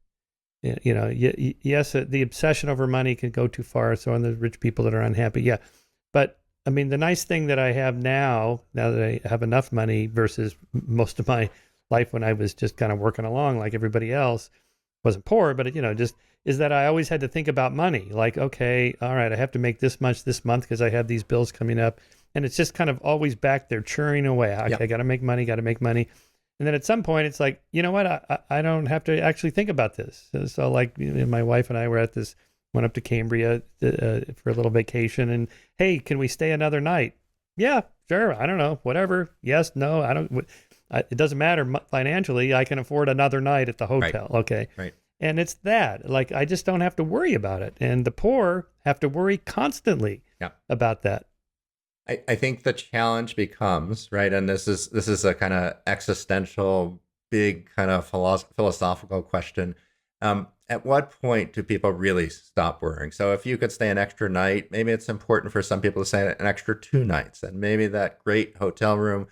Yes, the obsession over money can go too far. So, and there's rich people that are unhappy. Yeah. But I mean, the nice thing that I have now that I have enough money versus most of my life when I was just kind of working along like everybody else, wasn't poor, but just is that I always had to think about money. Like, okay, all right, I have to make this much this month because I have these bills coming up. And it's just kind of always back there churning away. Okay, I got to make money. And then at some point it's like, you know what? I don't have to actually think about this. So like my wife and I went up to Cambria for a little vacation, and hey, can we stay another night? Yeah, sure. I don't know, whatever. Yes, no, I don't. It doesn't matter financially. I can afford another night at the hotel.
Right.
Okay.
Right.
And it's that, like, I just don't have to worry about it. And the poor have to worry constantly about that.
I think the challenge becomes, right, and this is a kind of existential, big kind of philosophical question. At what point do people really stop worrying? So if you could stay an extra night, maybe it's important for some people to stay an extra 2 nights, and maybe that great hotel room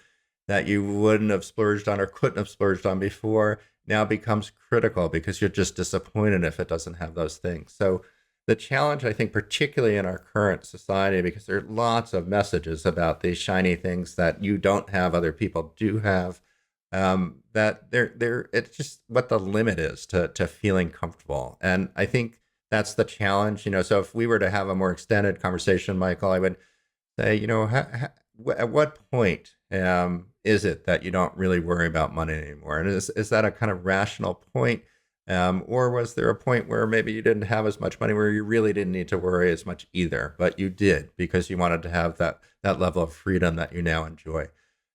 that you wouldn't have splurged on or couldn't have splurged on before now becomes critical because you're just disappointed if it doesn't have those things. So the challenge, I think, particularly in our current society, because there are lots of messages about these shiny things that you don't have, other people do have, that it's just what the limit is to feeling comfortable. And I think that's the challenge. So if we were to have a more extended conversation, Michael, I would say, at what point is it that you don't really worry about money anymore? And is that a kind of rational point? Or was there a point where maybe you didn't have as much money where you really didn't need to worry as much either, but you did because you wanted to have that level of freedom that you now enjoy?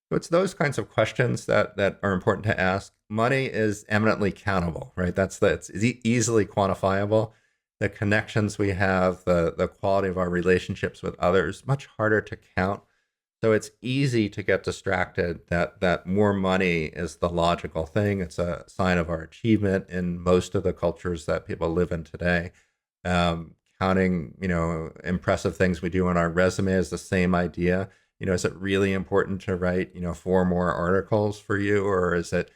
So it's those kinds of questions that are important to ask. Money is eminently countable, right? It's easily quantifiable. The connections we have, the quality of our relationships with others, much harder to count. So it's easy to get distracted that more money is the logical thing. It's a sign of our achievement in most of the cultures that people live in today. Counting, impressive things we do on our resume is the same idea. Is it really important to write, 4 more articles for you, or is it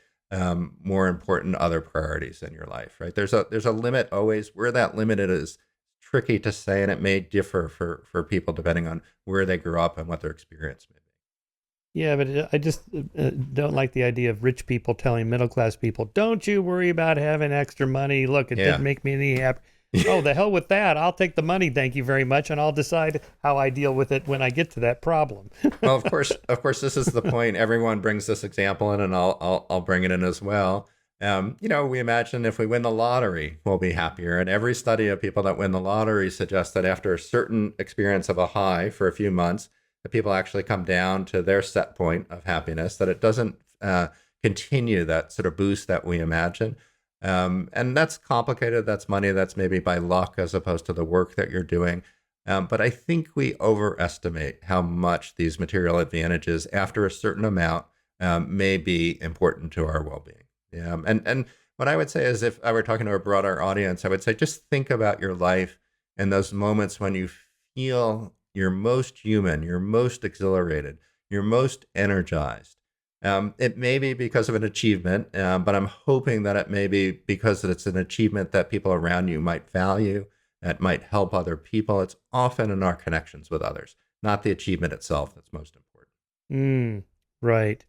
more important other priorities in your life, right? There's a limit always. Where that limit is tricky to say, and it may differ for people depending on where they grew up and what their experience may be.
Yeah, but I just don't like the idea of rich people telling middle class people, "Don't you worry about having extra money. Look, it didn't make me any happy." Oh, the hell with that. I'll take the money, thank you very much, and I'll decide how I deal with it when I get to that problem.
Well, of course, this is the point. Everyone brings this example in, and I'll bring it in as well. We imagine if we win the lottery, we'll be happier. And every study of people that win the lottery suggests that after a certain experience of a high for a few months, that people actually come down to their set point of happiness, that it doesn't continue that sort of boost that we imagine. And that's complicated. That's money that's maybe by luck as opposed to the work that you're doing. But I think we overestimate how much these material advantages after a certain amount may be important to our well-being. And what I would say is, if I were talking to a broader audience, I would say just think about your life and those moments when you feel you're most human, you're most exhilarated, you're most energized. It may be because of an achievement, but I'm hoping that it may be because it's an achievement that people around you might value, that might help other people. It's often in our connections with others, not the achievement itself that's most important.
Right.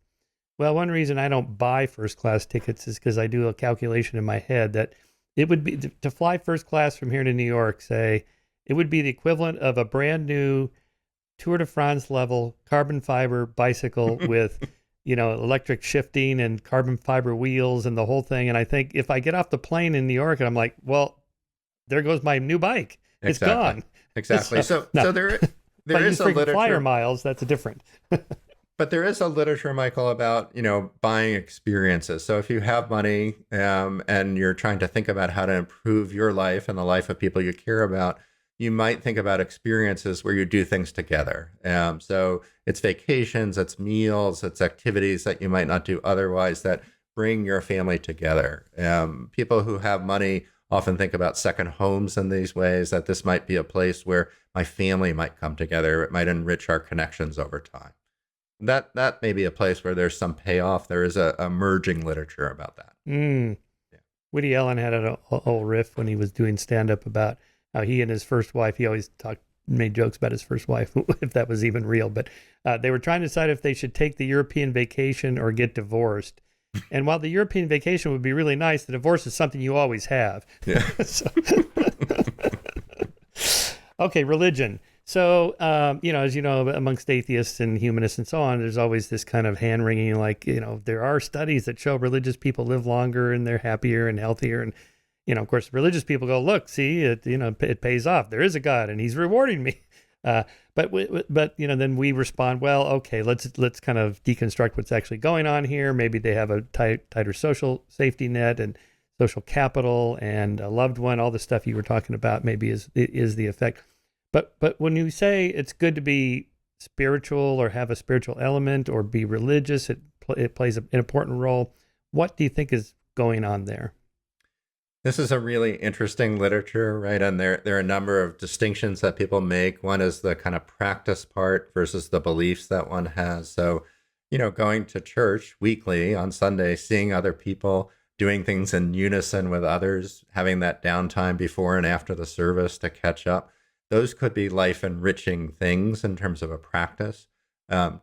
Well, one reason I don't buy first class tickets is because I do a calculation in my head that it would be to fly first class from here to New York, say, it would be the equivalent of a brand new Tour de France level carbon fiber bicycle with, electric shifting and carbon fiber wheels and the whole thing. And I think if I get off the plane in New York and I'm like, well, there goes my new bike. It's gone.
Exactly. So there is a literature.
Flyer miles, that's different.
But there is a literature, Michael, about, buying experiences. So if you have money and you're trying to think about how to improve your life and the life of people you care about, you might think about experiences where you do things together. So it's vacations, it's meals, it's activities that you might not do otherwise that bring your family together. People who have money often think about second homes in these ways, that this might be a place where my family might come together. It might enrich our connections over time. That may be a place where there's some payoff. There is a emerging literature about that.
Yeah. Woody Allen had an old riff when he was doing stand-up about how he and his first wife, he always made jokes about his first wife, if that was even real, but they were trying to decide if they should take the European vacation or get divorced. And while the European vacation would be really nice, the divorce is something you always have.
Yeah.
Okay, religion. So, as you know, amongst atheists and humanists and so on, there's always this kind of hand-wringing, like, there are studies that show religious people live longer and they're happier and healthier. And, of course, religious people go, look, see, it pays off. There is a God and he's rewarding me. But then we respond, well, okay, let's kind of deconstruct what's actually going on here. Maybe they have a tighter social safety net and social capital and a loved one, all the stuff you were talking about maybe is the effect. But when you say it's good to be spiritual or have a spiritual element or be religious, it plays an important role. What do you think is going on there?
This is a really interesting literature, right? And there are a number of distinctions that people make. One is the kind of practice part versus the beliefs that one has. So, going to church weekly on Sunday, seeing other people, doing things in unison with others, having that downtime before and after the service to catch up. Those could be life enriching things in terms of a practice.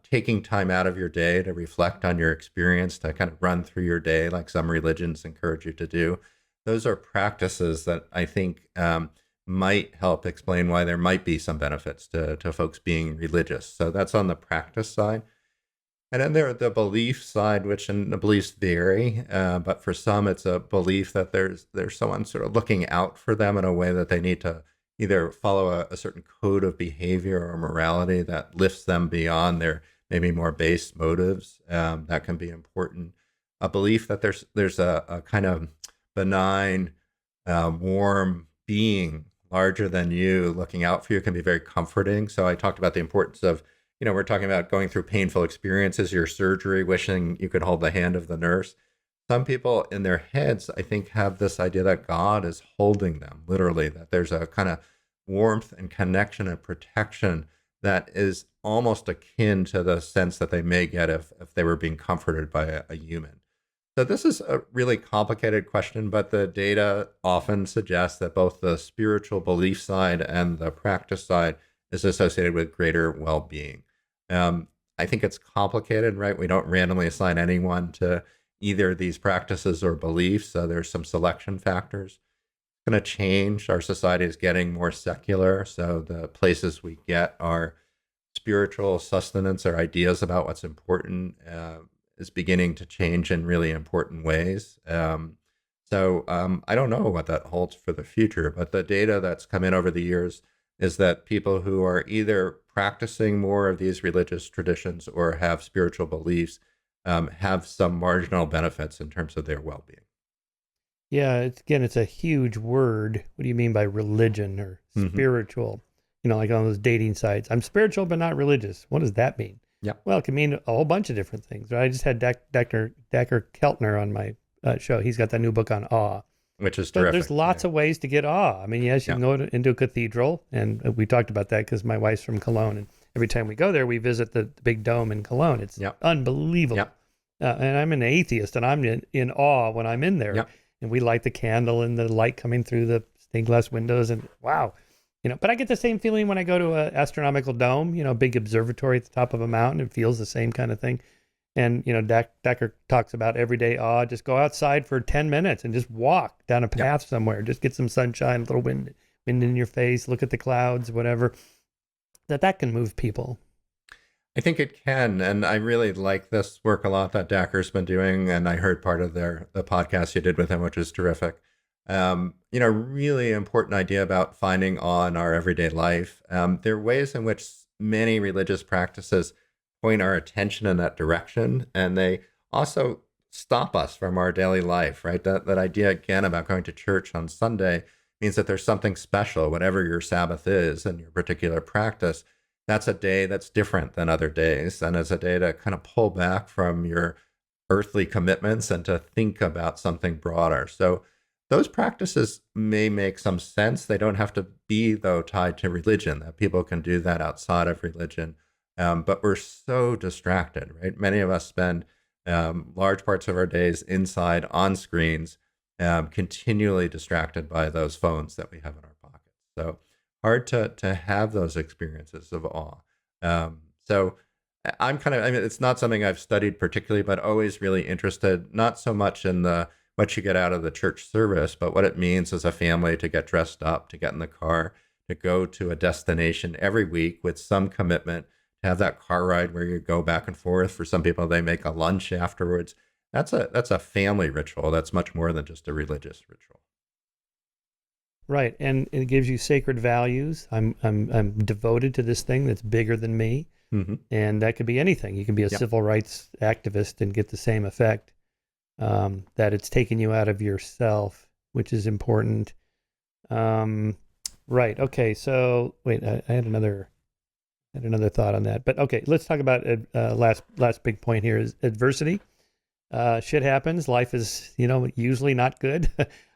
Taking time out of your day to reflect on your experience, to kind of run through your day like some religions encourage you to do. Those are practices that I think might help explain why there might be some benefits to folks being religious. So that's on the practice side. And then there the belief side, which and the beliefs vary, but for some it's a belief that there's someone sort of looking out for them in a way that they need to either follow a certain code of behavior or morality that lifts them beyond their maybe more base motives. That can be important. A belief that there's a kind of benign, warm being larger than you looking out for you can be very comforting. So I talked about the importance of, we're talking about going through painful experiences, your surgery, wishing you could hold the hand of the nurse. Some people in their heads, I think, have this idea that God is holding them, literally, that there's a kind of warmth and connection and protection that is almost akin to the sense that they may get if they were being comforted by a human. So this is a really complicated question, but the data often suggests that both the spiritual belief side and the practice side is associated with greater well-being. I think it's complicated, right? We don't randomly assign anyone to either these practices or beliefs. So there's some selection factors. It's going to change. Our society is getting more secular. So the places we get our spiritual sustenance or ideas about what's important is beginning to change in really important ways. So I don't know what that holds for the future, but the data that's come in over the years is that people who are either practicing more of these religious traditions or have spiritual beliefs have some marginal benefits in terms of their well-being.
Yeah, it's a huge word. What do you mean by religion or spiritual? Like on those dating sites. I'm spiritual but not religious. What does that mean?
Yeah.
Well, it can mean a whole bunch of different things. Right? I just had Dr. Keltner on my show. He's got that new book on awe.
Which is terrific.
There's lots of ways to get awe. I mean, yes, you can go into a cathedral, and we talked about that because my wife's from Cologne, and every time we go there, we visit the big dome in Cologne. It's unbelievable. And I'm an atheist, and I'm in awe when I'm in there. And we light the candle and the light coming through the stained glass windows, and wow. But I get the same feeling when I go to an astronomical dome, a big observatory at the top of a mountain. It feels the same kind of thing. And, Decker talks about everyday awe. Just go outside for 10 minutes and just walk down a path somewhere. Just get some sunshine, a little wind in your face, look at the clouds, whatever. That can move people.
I think it can. And I really like this work a lot that Dacker's been doing. And I heard part of the podcast you did with him, which is terrific. Really important idea about finding awe in our everyday life. There are ways in which many religious practices point our attention in that direction, and they also stop us from our daily life, right? That idea again about going to church on Sunday means that there's something special, whatever your Sabbath is and your particular practice. That's a day that's different than other days, and it's a day to kind of pull back from your earthly commitments and to think about something broader. So those practices may make some sense. They don't have to be, though, tied to religion, that people can do that outside of religion. But we're so distracted, right? Many of us spend large parts of our days inside on screens, continually distracted by those phones that we have in our pockets. So hard to have those experiences of awe. So it's not something I've studied particularly, but always really interested, not so much in what you get out of the church service, but what it means as a family to get dressed up, to get in the car, to go to a destination every week with some commitment, to have that car ride where you go back and forth. For some people, they make a lunch afterwards. That's a family ritual. That's much more than just a religious ritual.
Right, and it gives you sacred values. I'm devoted to this thing that's bigger than me, and that could be anything. You can be a civil rights activist and get the same effect. That it's taking you out of yourself, which is important. Right. Okay. So wait, I had another thought on that, but okay, let's talk about last big point here is adversity. Shit happens. Life is, usually not good.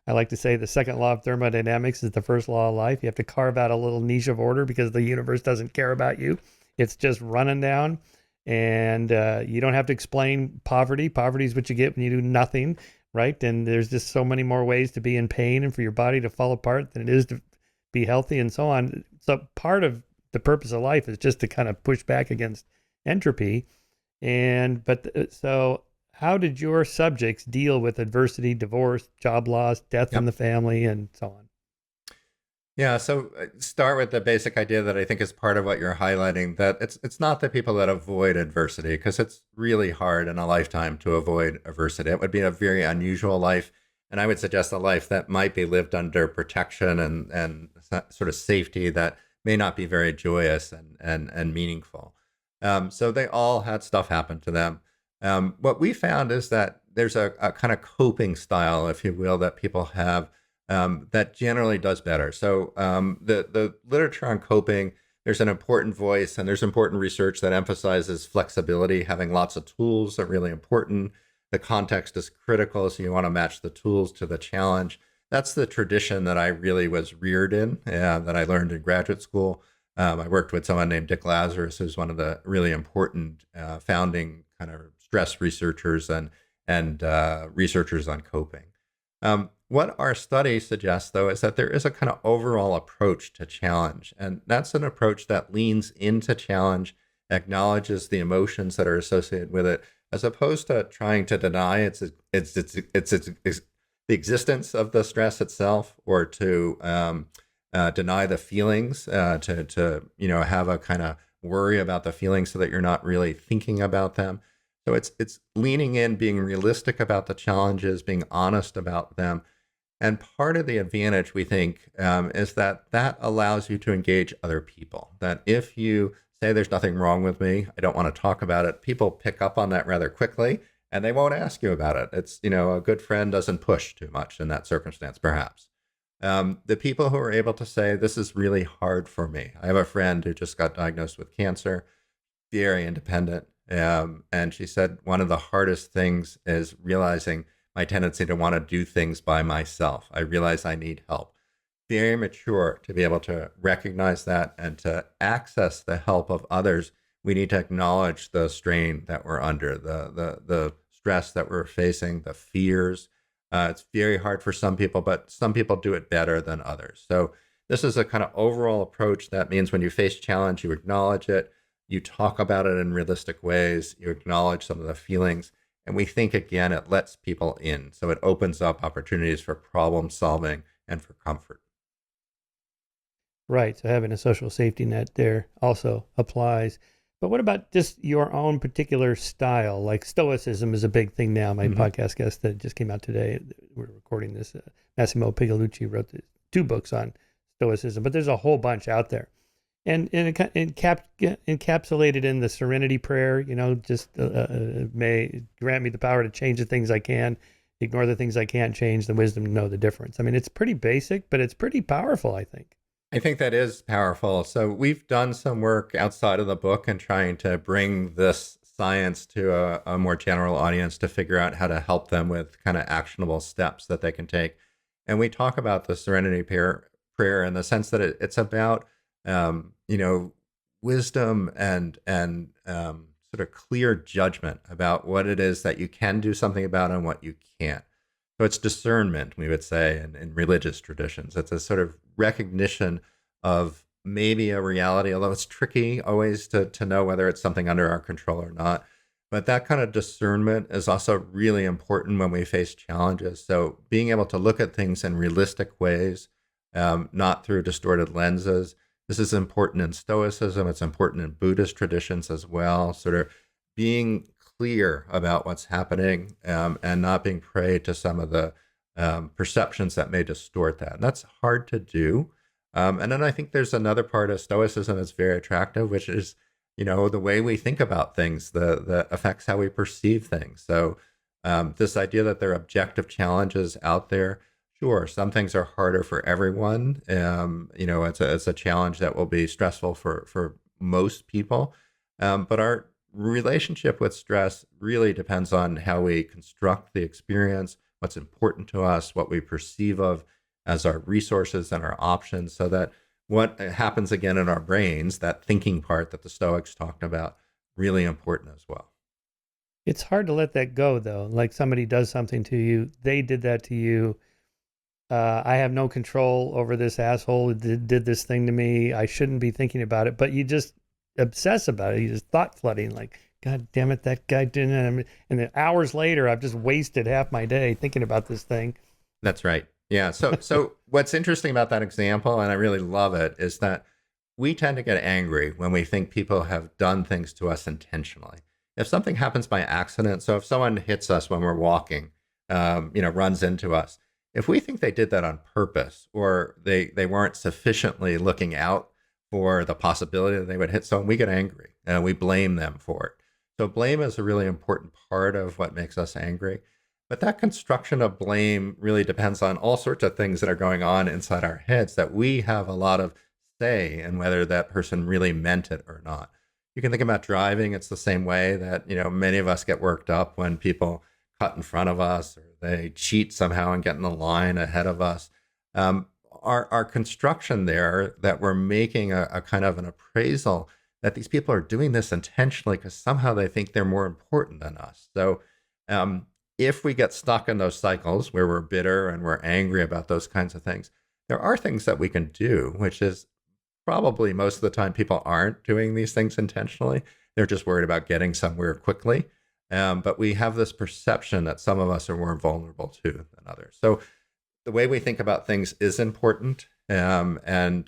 I like to say the second law of thermodynamics is the first law of life. You have to carve out a little niche of order because the universe doesn't care about you. It's just running down, and you don't have to explain poverty. Poverty is what you get when you do nothing, right? And there's just so many more ways to be in pain and for your body to fall apart than it is to be healthy and so on. So part of the purpose of life is just to kind of push back against entropy. So how did your subjects deal with adversity, divorce, job loss, death in the family, and so on?
Yeah, so start with the basic idea that I think is part of what you're highlighting, that it's not the people that avoid adversity, because it's really hard in a lifetime to avoid adversity. It would be a very unusual life, and I would suggest a life that might be lived under protection and sort of safety that may not be very joyous and meaningful. So they all had stuff happen to them. What we found is that there's a kind of coping style, if you will, that people have that generally does better. So the literature on coping, there's an important voice and there's important research that emphasizes flexibility. Having lots of tools are really important. The context is critical, so you want to match the tools to the challenge. That's the tradition that I really was reared in, that I learned in graduate school. I worked with someone named Dick Lazarus, who's one of the really important founding kind of stress researchers and researchers on coping. What our study suggests, though, is that there is a kind of overall approach to challenge. And that's an approach that leans into challenge, acknowledges the emotions that are associated with it, as opposed to trying to deny the existence of the stress itself, or to deny the feelings, to have a kind of worry about the feelings so that you're not really thinking about them. So it's leaning in, being realistic about the challenges, being honest about them. And part of the advantage, we think, is that allows you to engage other people. That if you say there's nothing wrong with me, I don't want to talk about it, people pick up on that rather quickly and they won't ask you about it. It's, a good friend doesn't push too much in that circumstance, perhaps. The people who are able to say, this is really hard for me. I have a friend who just got diagnosed with cancer, very independent. And she said one of the hardest things is realizing my tendency to want to do things by myself. I realize I need help. Very mature to be able to recognize that and to access the help of others. We need to acknowledge the strain that we're under, the stress that we're facing, the fears. It's very hard for some people, but some people do it better than others. So this is a kind of overall approach that means when you face challenge, you acknowledge it, you talk about it in realistic ways, you acknowledge some of the feelings. And we think, again, it lets people in. So it opens up opportunities for problem solving and for comfort.
Right. So having a social safety net there also applies. But what about just your own particular style? Like stoicism is a big thing now. My podcast guest that just came out today, we're recording this, Massimo Pigalucci wrote 2 books on stoicism, but there's a whole bunch out there. And encapsulated in the serenity prayer, just may grant me the power to change the things I can, ignore the things I can't change, the wisdom to know the difference. I mean, it's pretty basic, but it's pretty powerful, I think.
I think that is powerful. So we've done some work outside of the book and trying to bring this science to a more general audience to figure out how to help them with kind of actionable steps that they can take. And we talk about the serenity prayer in the sense that it's about wisdom and sort of clear judgment about what it is that you can do something about and what you can't. So it's discernment, we would say, in religious traditions. It's a sort of recognition of maybe a reality, although it's tricky always to know whether it's something under our control or not. But that kind of discernment is also really important when we face challenges. So being able to look at things in realistic ways, not through distorted lenses. This is important in Stoicism. It's important in Buddhist traditions as well. Sort of being clear about what's happening and not being prey to some of the perceptions that may distort that. And that's hard to do. And then I think there's another part of Stoicism that's very attractive, which is, the way we think about things, that affects how we perceive things. So this idea that there are objective challenges out there. Sure, some things are harder for everyone. It's a challenge that will be stressful for most people. But our relationship with stress really depends on how we construct the experience, what's important to us, what we perceive of as our resources and our options, so that what happens again in our brains, that thinking part that the Stoics talked about, really important as well.
It's hard to let that go, though. Like somebody does something to you, they did that to you. I have no control over this asshole who did this thing to me. I shouldn't be thinking about it, but you just obsess about it. You just thought flooding, like, God damn it, that guy didn't. And then hours later, I've just wasted half my day thinking about this thing.
That's right. Yeah. So what's interesting about that example, and I really love it, is that we tend to get angry when we think people have done things to us intentionally. If something happens by accident, so if someone hits us when we're walking, runs into us, if we think they did that on purpose or they weren't sufficiently looking out for the possibility that they would hit someone, we get angry and we blame them for it. So blame is a really important part of what makes us angry. But that construction of blame really depends on all sorts of things that are going on inside our heads that we have a lot of say in whether that person really meant it or not. You can think about driving. It's the same way that, many of us get worked up when people cut in front of us or they cheat somehow and get in the line ahead of us. Our construction there that we're making a kind of an appraisal that these people are doing this intentionally because somehow they think they're more important than us. So if we get stuck in those cycles where we're bitter and we're angry about those kinds of things, there are things that we can do, which is probably most of the time people aren't doing these things intentionally. They're just worried about getting somewhere quickly. But we have this perception that some of us are more vulnerable to than others. So the way we think about things is important. Whether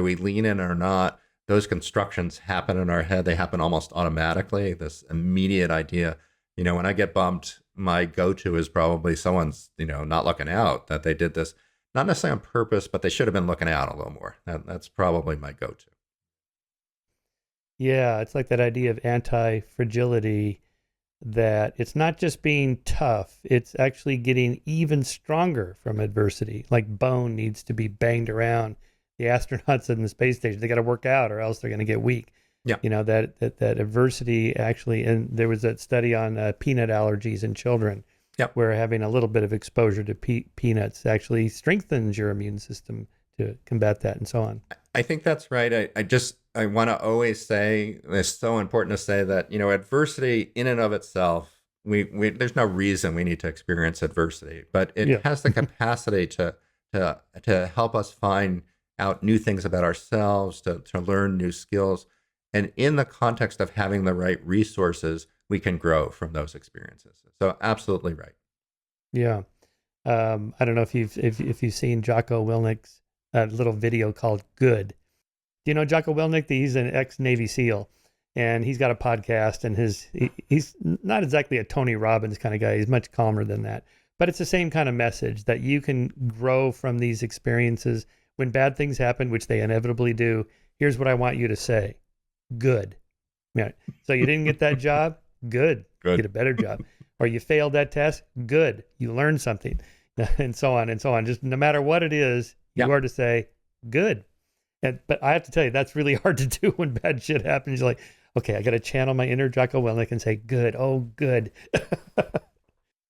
we lean in or not, those constructions happen in our head. They happen almost automatically. This immediate idea, when I get bumped, my go-to is probably someone's, not looking out, that they did this, not necessarily on purpose, but they should have been looking out a little more. That's probably my go-to.
Yeah, it's like that idea of anti-fragility, that it's not just being tough, it's actually getting even stronger from adversity. Like bone needs to be banged around. The astronauts in the space station, they got to work out or else they're going to get weak.
Yeah.
That adversity actually, and there was that study on peanut allergies in children, where having a little bit of exposure to peanuts actually strengthens your immune system to combat that and so on.
I think that's right. I want to always say, it's so important to say that, adversity in and of itself, there's no reason we need to experience adversity, but it has the capacity to help us find out new things about ourselves, to learn new skills. And in the context of having the right resources, we can grow from those experiences. So absolutely right.
Yeah. I don't know if you've seen Jocko Willnick's little video called Good. Do you know Jocko Willnick? He's an ex-Navy SEAL, and he's got a podcast, and he's not exactly a Tony Robbins kind of guy. He's much calmer than that. But it's the same kind of message that you can grow from these experiences. When bad things happen, which they inevitably do, here's what I want you to say. Good. Yeah. So you didn't get that job? Good. Get a better job. Or you failed that test? Good. You learned something. And so on and so on. Just no matter what it is, you are to say, good. But I have to tell you, that's really hard to do when bad shit happens. You're like, okay, I got to channel my inner Jocko Willnick and say, good. Oh, good.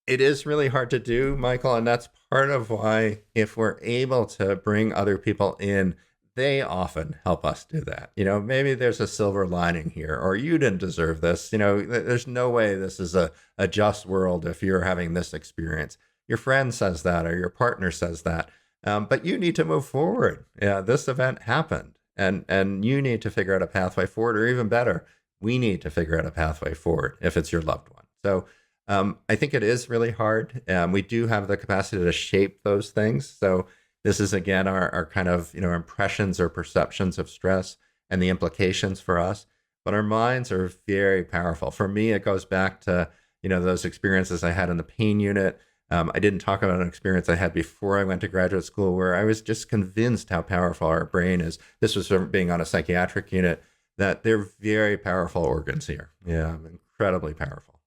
It is really hard to do, Michael. And that's part of why, if we're able to bring other people in, they often help us do that. Maybe there's a silver lining here, or you didn't deserve this. There's no way this is a just world if you're having this experience. Your friend says that, or your partner says that. But you need to move forward. Yeah, this event happened, and you need to figure out a pathway forward, or even better, we need to figure out a pathway forward if it's your loved one. So I think it is really hard. We do have the capacity to shape those things. So this is, again, our kind of, impressions or perceptions of stress and the implications for us. But our minds are very powerful. For me, it goes back to, those experiences I had in the pain unit. I didn't talk about an experience I had before I went to graduate school where I was just convinced how powerful our brain is. This was from being on a psychiatric unit, that they're very powerful organs here. Yeah, incredibly powerful.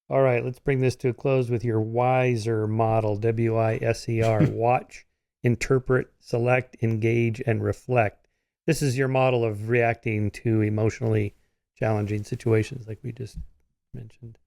All right, let's bring this to a close with your WISER model, WISER. Watch, interpret, select, engage, and reflect. This is your model of reacting to emotionally challenging situations like we just mentioned.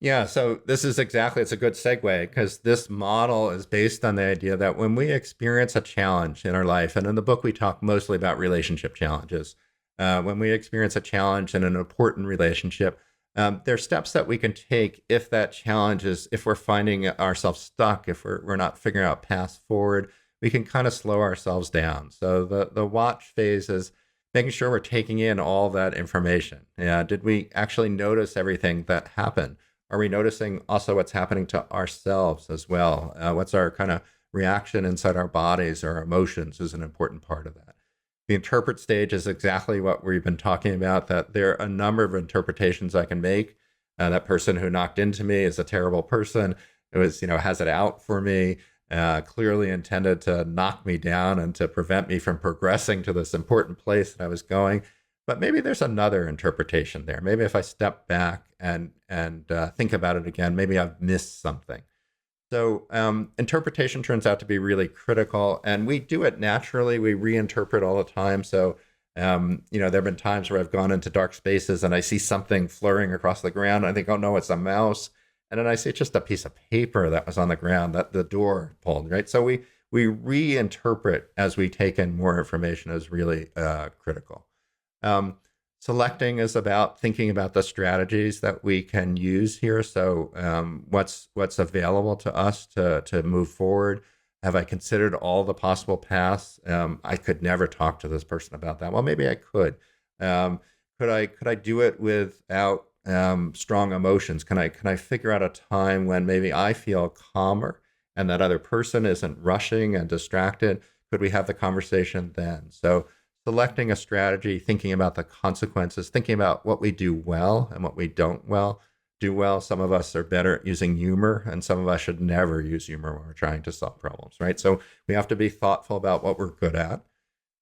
Yeah, so this is it's a good segue, because this model is based on the idea that when we experience a challenge in our life, and in the book we talk mostly about relationship challenges, when we experience a challenge in an important relationship, there are steps that we can take if that challenge is, if we're finding ourselves stuck, if we're not figuring out paths forward, we can kind of slow ourselves down. So the watch phase is making sure we're taking in all that information. Yeah, did we actually notice everything that happened? Are we noticing also what's happening to ourselves as well? What's our kind of reaction inside our bodies? Our emotions is an important part of that. The interpret stage is exactly what we've been talking about, that there are a number of interpretations I can make. That person who knocked into me is a terrible person. It was, has it out for me, clearly intended to knock me down and to prevent me from progressing to this important place that I was going. But maybe there's another interpretation there. Maybe if I step back and think about it again, maybe I've missed something. So interpretation turns out to be really critical, and we do it naturally. We reinterpret all the time. So, there have been times where I've gone into dark spaces and I see something flurrying across the ground. And I think, oh no, it's a mouse. And then I see it's just a piece of paper that was on the ground that the door pulled, right? So we reinterpret as we take in more information is really critical. Selecting is about thinking about the strategies that we can use here. So what's available to us to move forward? Have I considered all the possible paths? I could never talk to this person about that. Well, maybe I could. Could I do it without strong emotions? Can I figure out a time when maybe I feel calmer and that other person isn't rushing and distracted? Could we have the conversation then? So selecting a strategy, thinking about the consequences, thinking about what we do well and what we don't do well. Some of us are better at using humor, and some of us should never use humor when we're trying to solve problems, right? So we have to be thoughtful about what we're good at.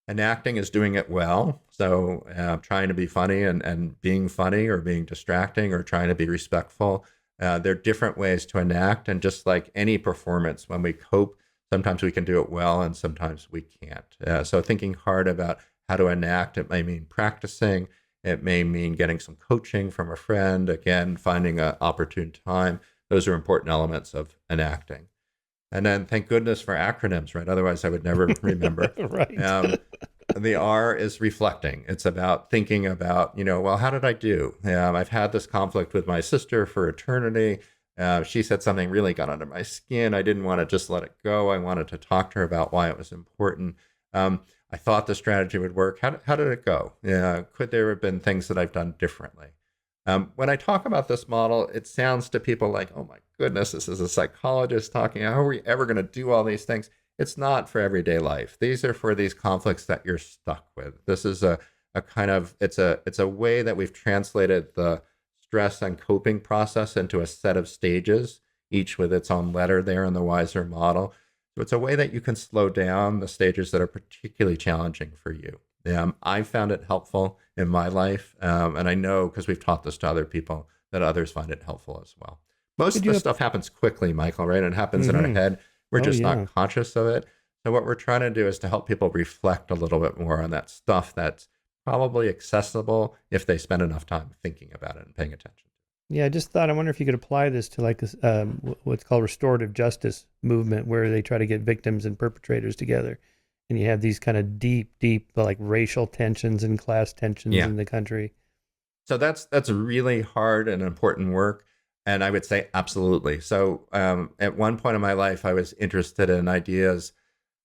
Enacting is doing it well. So trying to be funny and being funny, or being distracting, or trying to be respectful. There are different ways to enact. And just like any performance, when we cope, sometimes we can do it well and sometimes we can't. So thinking hard about how to enact, it may mean practicing. It may mean getting some coaching from a friend. Again, finding an opportune time. Those are important elements of enacting. And then thank goodness for acronyms, right? Otherwise, I would never remember.
Right.
The R is reflecting. It's about thinking about, well, how did I do? I've had this conflict with my sister for eternity. She said something really got under my skin. I didn't want to just let it go. I wanted to talk to her about why it was important. I thought the strategy would work. How did it go? Could there have been things that I've done differently? When I talk about this model, it sounds to people like, oh my goodness, this is a psychologist talking. How are we ever going to do all these things? It's not for everyday life. These are for these conflicts that you're stuck with. This is a kind of, it's a way that we've translated the stress and coping process into a set of stages, each with its own letter there in the Wiser model. So it's a way that you can slow down the stages that are particularly challenging for you. I found it helpful in my life, and I know because we've taught this to other people that others find it helpful as well. Most of the stuff happens quickly, Michael, right? It happens in our head. We're just not conscious of it. So what we're trying to do is to help people reflect a little bit more on that stuff that's probably accessible if they spend enough time thinking about it and paying attention.
Yeah, I just thought, I wonder if you could apply this to like what's called restorative justice movement, where they try to get victims and perpetrators together. And you have these kind of deep, like racial tensions and class tensions in the country.
So that's really hard and important work. And I would say absolutely. So at one point in my life, I was interested in ideas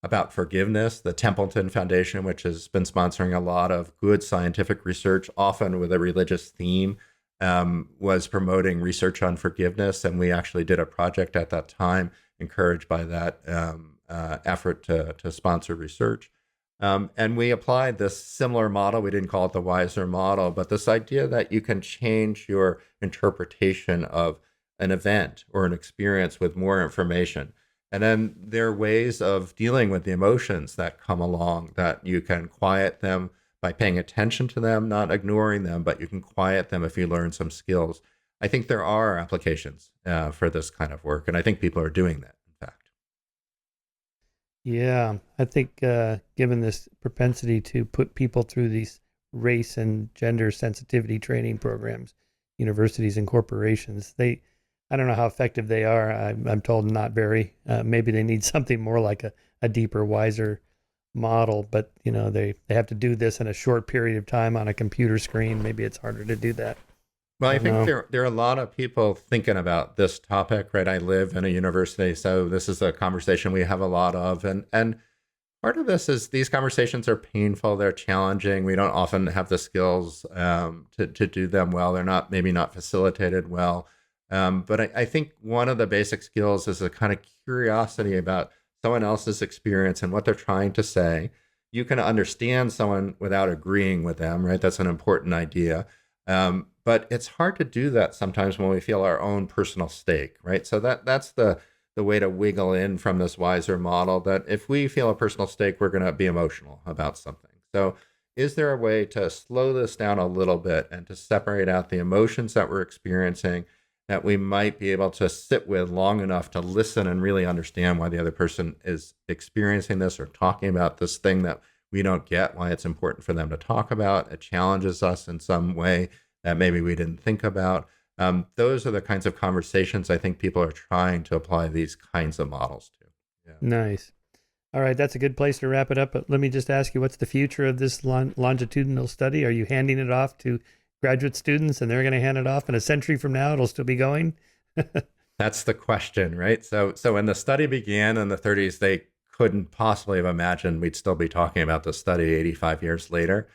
about forgiveness. The Templeton Foundation, which has been sponsoring a lot of good scientific research, often with a religious theme, was promoting research on forgiveness. And we actually did a project at that time, encouraged by that effort to sponsor research. And we applied this similar model. We didn't call it the Wiser model, but this idea that you can change your interpretation of an event or an experience with more information. And then there are ways of dealing with the emotions that come along, that you can quiet them by paying attention to them, not ignoring them, but you can quiet them if you learn some skills. I think there are applications for this kind of work, and I think people are doing that, in fact.
Yeah, I think given this propensity to put people through these race and gender sensitivity training programs, universities and corporations, I don't know how effective they are. I'm told not very. Maybe they need something more like a deeper, wiser model, but they have to do this in a short period of time on a computer screen. Maybe it's harder to do that.
Well, I think there are a lot of people thinking about this topic, right? I live in a university, so this is a conversation we have a lot of. And part of this is these conversations are painful, they're challenging. We don't often have the skills to do them well. They're maybe not facilitated well. But I think one of the basic skills is a kind of curiosity about someone else's experience and what they're trying to say. You can understand someone without agreeing with them, right? That's an important idea. But it's hard to do that sometimes when we feel our own personal stake, right? So that's the way to wiggle in from this wiser model, that if we feel a personal stake, we're going to be emotional about something. So is there a way to slow this down a little bit and to separate out the emotions that we're experiencing that we might be able to sit with long enough to listen and really understand why the other person is experiencing this or talking about this thing that we don't get, why it's important for them to talk about? It challenges us in some way that maybe we didn't think about. Those are the kinds of conversations I think people are trying to apply these kinds of models to. Yeah.
Nice. All right, that's a good place to wrap it up. But let me just ask you, what's the future of this longitudinal study? Are you handing it off to graduate students and they're going to hand it off in a century from now? It'll still be going?
That's the question, right? So when the study began in the 30s, they couldn't possibly have imagined we'd still be talking about the study 85 years later.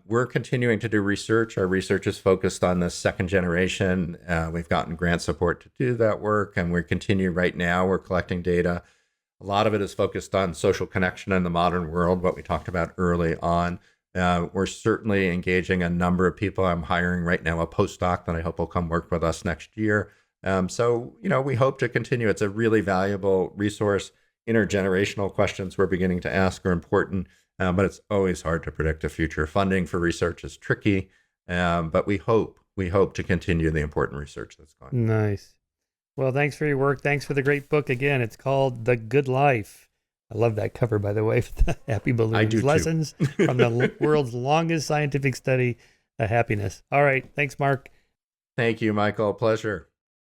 We're continuing to do research. Our research is focused on the second generation. We've gotten grant support to do that work, and we continue right now. We're collecting data. A lot of it is focused on social connection in the modern world, what we talked about early on. We're certainly engaging a number of people. I'm hiring right now a postdoc that I hope will come work with us next year. So, we hope to continue. It's a really valuable resource. Intergenerational questions we're beginning to ask are important. But it's always hard to predict the future. Funding for research is tricky, but we hope to continue the important research that's going on.
Nice. Well, thanks for your work. Thanks for the great book. Again, it's called The Good Life. I love that cover, by the way, with the happy balloons.
I do
Lessons from the world's longest scientific study of happiness. All right. Thanks, Mark.
Thank you, Michael. Pleasure.